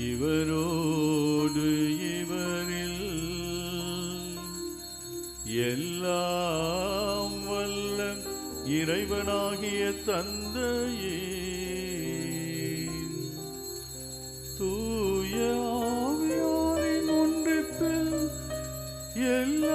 இவரோடு இவரில் எல்லாம் வல்ல இறைவனாகிய தந்தையே, தூய ஆவியாரின் ஒன்றிப்பில் எல்லா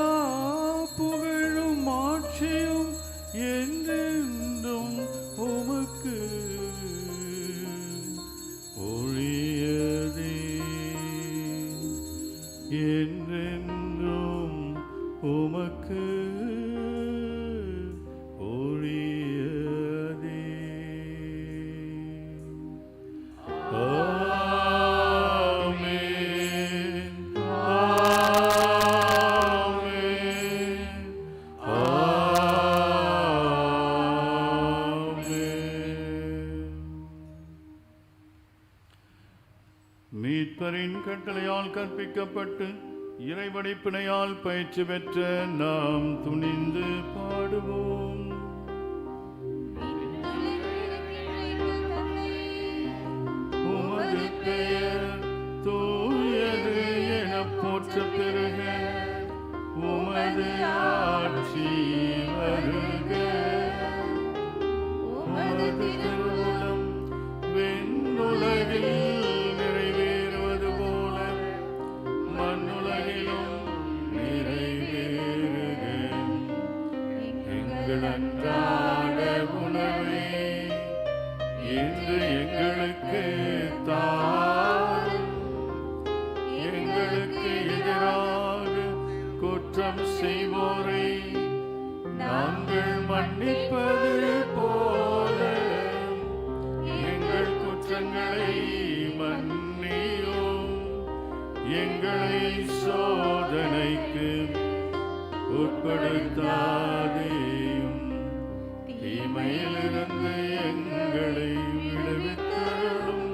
ஆண்டவரின் கட்டளையால் கற்பிக்கப்பட்டு இறைவடிப்பினையால் பயிற்சி பெற்ற நாம் துணிந்து பாடுவோம். உமது பெயர் தூயது என போற்ற பெறுக, உமது ஆட்சி வருக, உமது திருவுளம் விண்ணுலகில் நிறைவேறுவது போல மண்ணுலகிலும் நிறைவேறுக. எங்கள் அன்றாட உணவை இன்று எங்களுக்கு தாரும். எங்களுக்கு எதிராக குற்றம் செய்வோரை நாங்கள் மன்னிப்பது போல எங்கள் குற்றங்களை மன்னியும். எங்களை சோதனைக்கு உட்படுத்தாதேயும், தீமையிலிருந்து எங்களை விடுவித்தருளும்.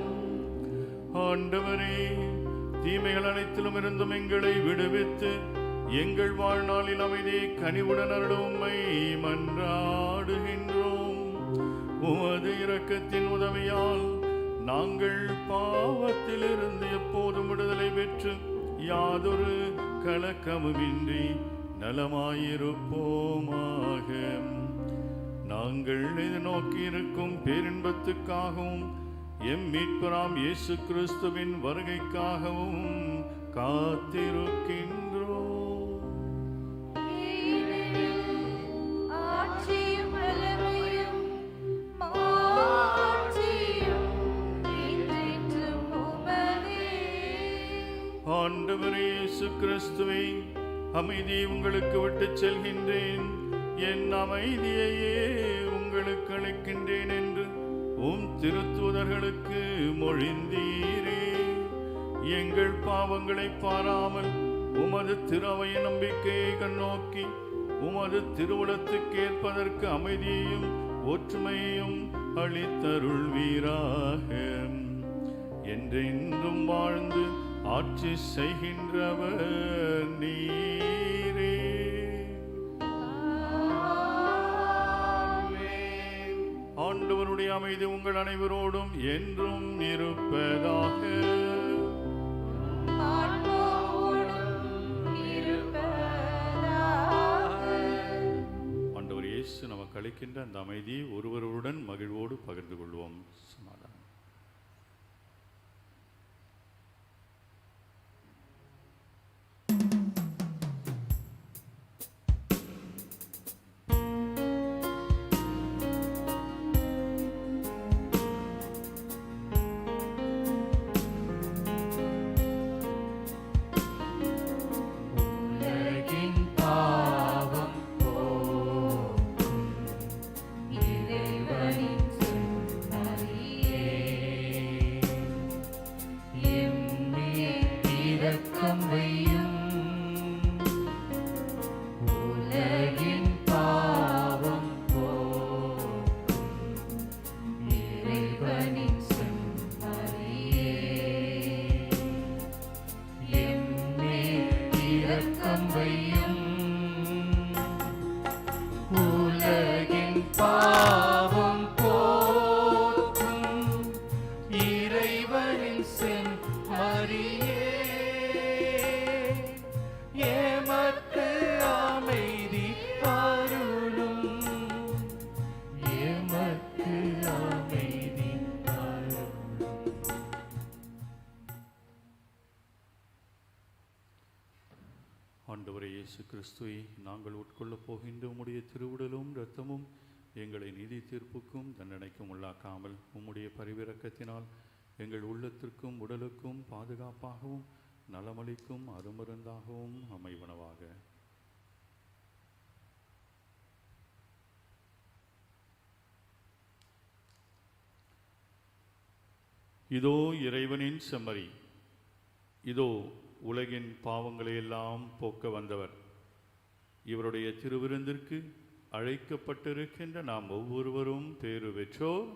ஆண்டவரே, தீமைகள் அனைத்திலும் இருந்தும் எங்களை விடுவித்து எங்கள் வாழ்நாளில் அமைதியை கனிவுடன் அருளும் உம்மை மன்றாடுகின்றோம். உமது இரக்கத்தின் உதவியால் நாங்கள் பாவத்திலிருந்து எப்போதும் விடுதலை பெற்று யாதொரு கலக்கமுமின்றி நலமாயிருப்போமாக. நாங்கள் எதிர்நோக்கி இருக்கும் பேரின்பத்துக்காகவும் எம் மீட்பராம் இயேசு கிறிஸ்துவின் வருகைக்காகவும் காத்திருக்கின்றோம். ஆட்சியும் வல்லமையும் மாட்சியும் என்றென்றும் உமதே. ஆண்டவரே இயேசு கிறிஸ்துவே, அமைதியை உங்களுக்கு விட்டுச் செல்கின்றேன், என் அமைதியையே உங்களுக்கு அளிக்கின்றேன் என்று உம் திருத்தூதர்களுக்கு மொழிந்தீரே. எங்கள் பாவங்களை பாராமல் உமது திருவையின் நம்பிக்கையை கண்ணோக்கி உமது திருவுளத்துக்கேற்பதற்கு அமைதியையும் ஒற்றுமையையும் அளித்தருள்வீராக. என்றென்றும் வாழ்ந்து ஆட்சி செய்கின்றவர் நீரே. ஆண்டவருடைய அமைதி உங்கள் அனைவரோடும் என்றும் இருப்பதாக. ஆண்டவர் இயேசு நமக்கு அளிக்கின்ற அந்த அமைதியை ஒருவருடன் மகிழ்வோடு பகிர்ந்து கொள்வோம். சமாதானம். ஆண்டவரே இயேசு கிறிஸ்துவை, நாங்கள் உட்கொள்ளப் போகின்ற உம்முடைய திருவுடலும் இரத்தமும் எங்களை நீதி தீர்ப்புக்கும் தண்டனைக்கும் உள்ளாக்காமல் உம்முடைய பரிவிரக்கத்தினால் எங்கள் உள்ளத்திற்கும் உடலுக்கும் பாதுகாப்பாகவும் நலமளிக்கும் அருமருந்தாகவும் அமைவனவாக. இதோ இறைவனின் செம்மறி, இதோ உலகின் பாவங்களை எல்லாம் போக்க வந்தவர். இவருடைய திருவிருந்திற்கு அழைக்கப்பட்டிருக்கின்ற நாம் ஒவ்வொருவரும் பேறு பெற்றோர்.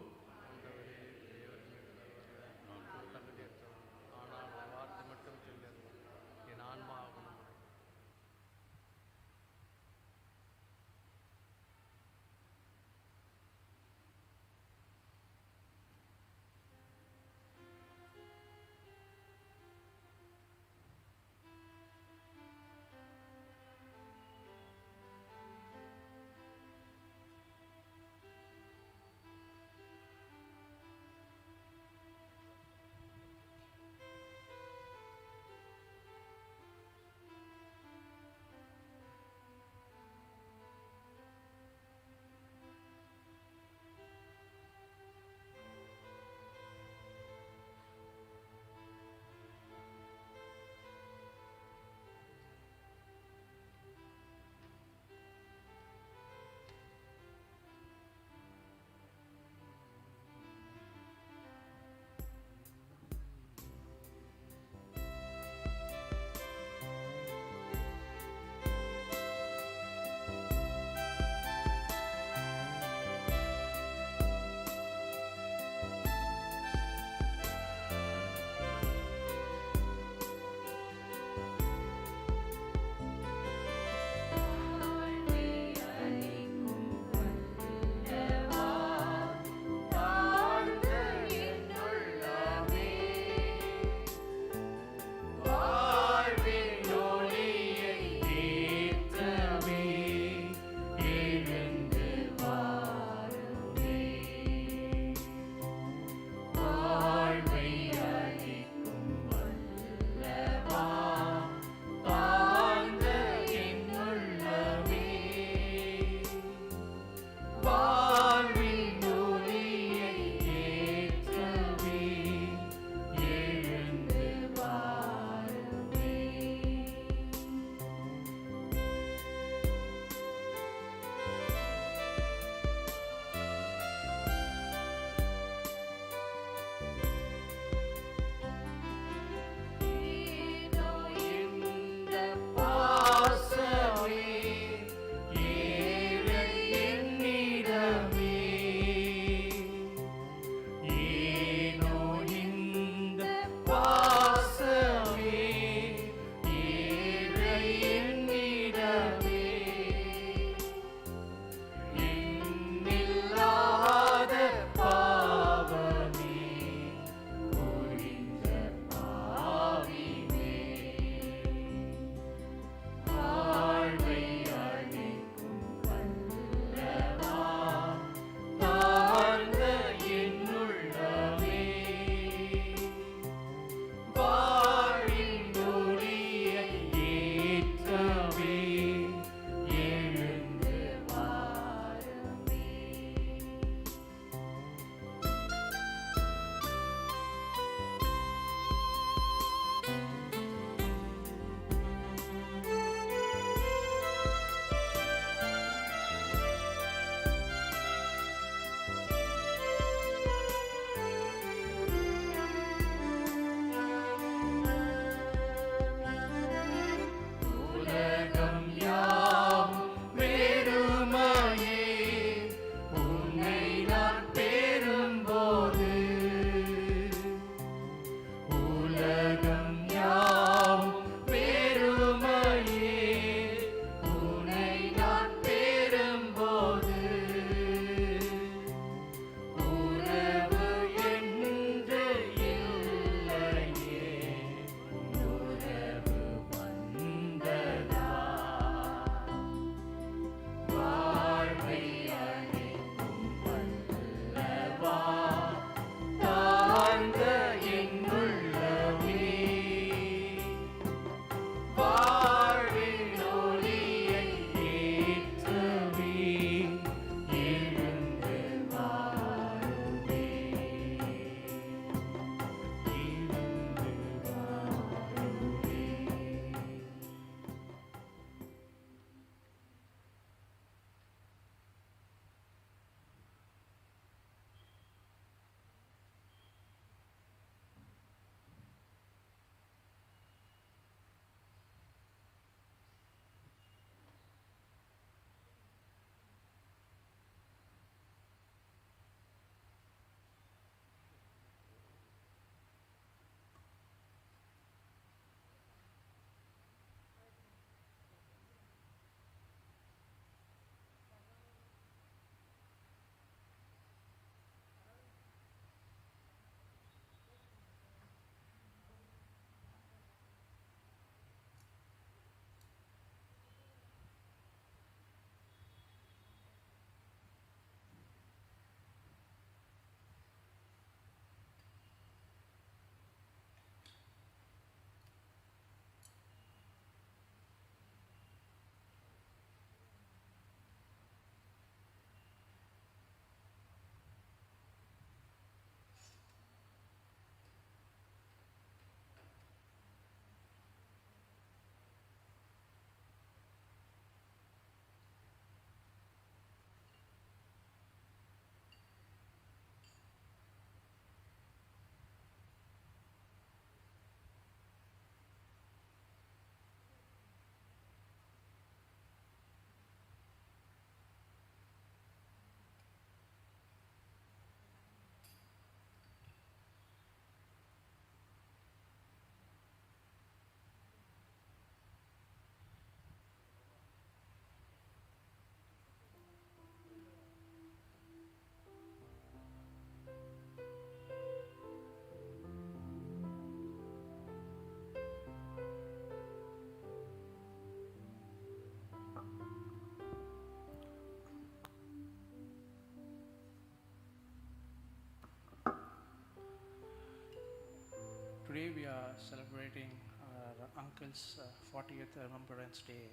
today we are celebrating our uncle's 40th Remembrance Day,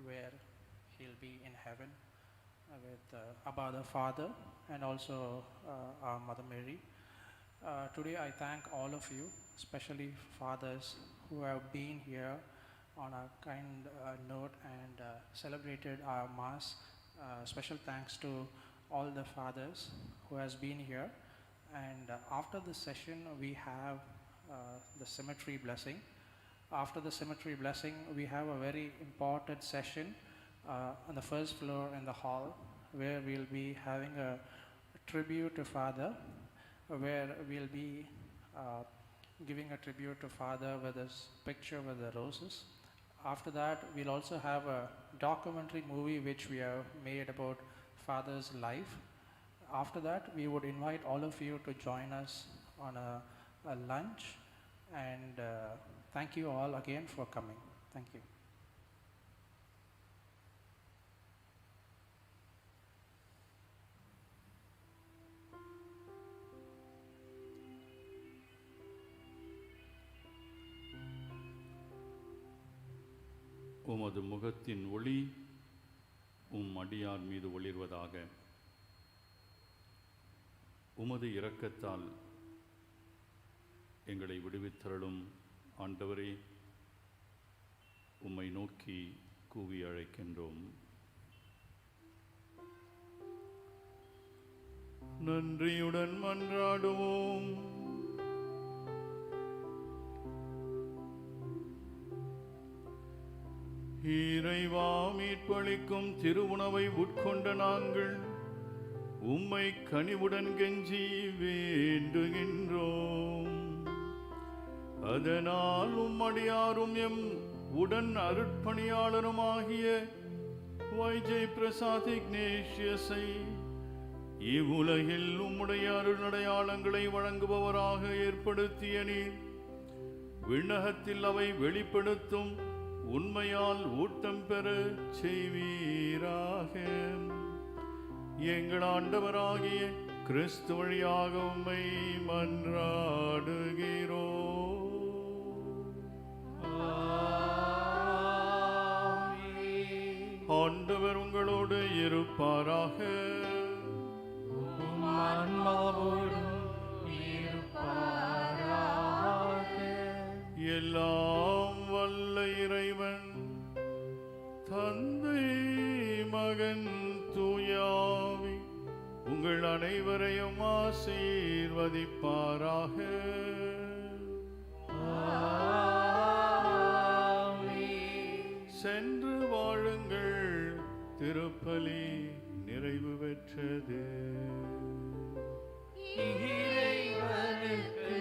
where he'll be in heaven with Abba the Father and also our Mother Mary. Today I thank all of you, especially fathers who have been here on a kind note and celebrated our Mass. Special thanks to all the fathers who has been here. And after the session, we have the cemetery blessing. After the cemetery blessing, we have a very important session on the first floor in the hall, where we'll be having a tribute to Father, where we'll be giving a tribute to Father with his picture with the roses. After that, we'll also have a documentary movie which we have made about Father's life. After that, we would invite all of you to join us on a lunch, and thank you all again for coming. Thank you. உமது முகத்தின் ஒளி அடியார் மீது ஒளிர்வதாக. உமது இரக்கத்தால் எங்களை விடுவித்தருளும் ஆண்டவரே, உம்மை நோக்கி கூவி அழைக்கின்றோம். நன்றியுடன் மன்றாடுவோம். இறைவா, மீட்பளிக்கும் திருவுணவை உட்கொண்ட நாங்கள் உம்மை கனிவுடன் கெஞ்சி வேண்டுகின்றோம். அதனால் உம்மடியாரும் எம் உடன் அருட்பணியாளருமாகிய வைஜய் பிரசாத் இக்னேஷியஸை இவ்வுலகில் உம்முடைய அருளடையாளங்களை வழங்குபவராக ஏற்படுத்திய நீர் விண்ணகத்தில் அவை வெளிப்படுத்தும் உண்மையால் ஊட்டம் பெற செய்வீராக. எங்கள் ஆண்டவராகிய கிறிஸ்து வழியாக உம்மை மன்றாடுகிறோம். ஆண்டவர் உங்களோடு இருப்பாராக. எல்லாம் வல்ல இறைவன் தந்தை மகன் தூயாவி உங்கள் அனைவரையும் ஆசீர்வதிப்பாராக. சென்று வாழுங்கள். திருப்பலி நிறைவு பெற்றது. இறைவனுக்கு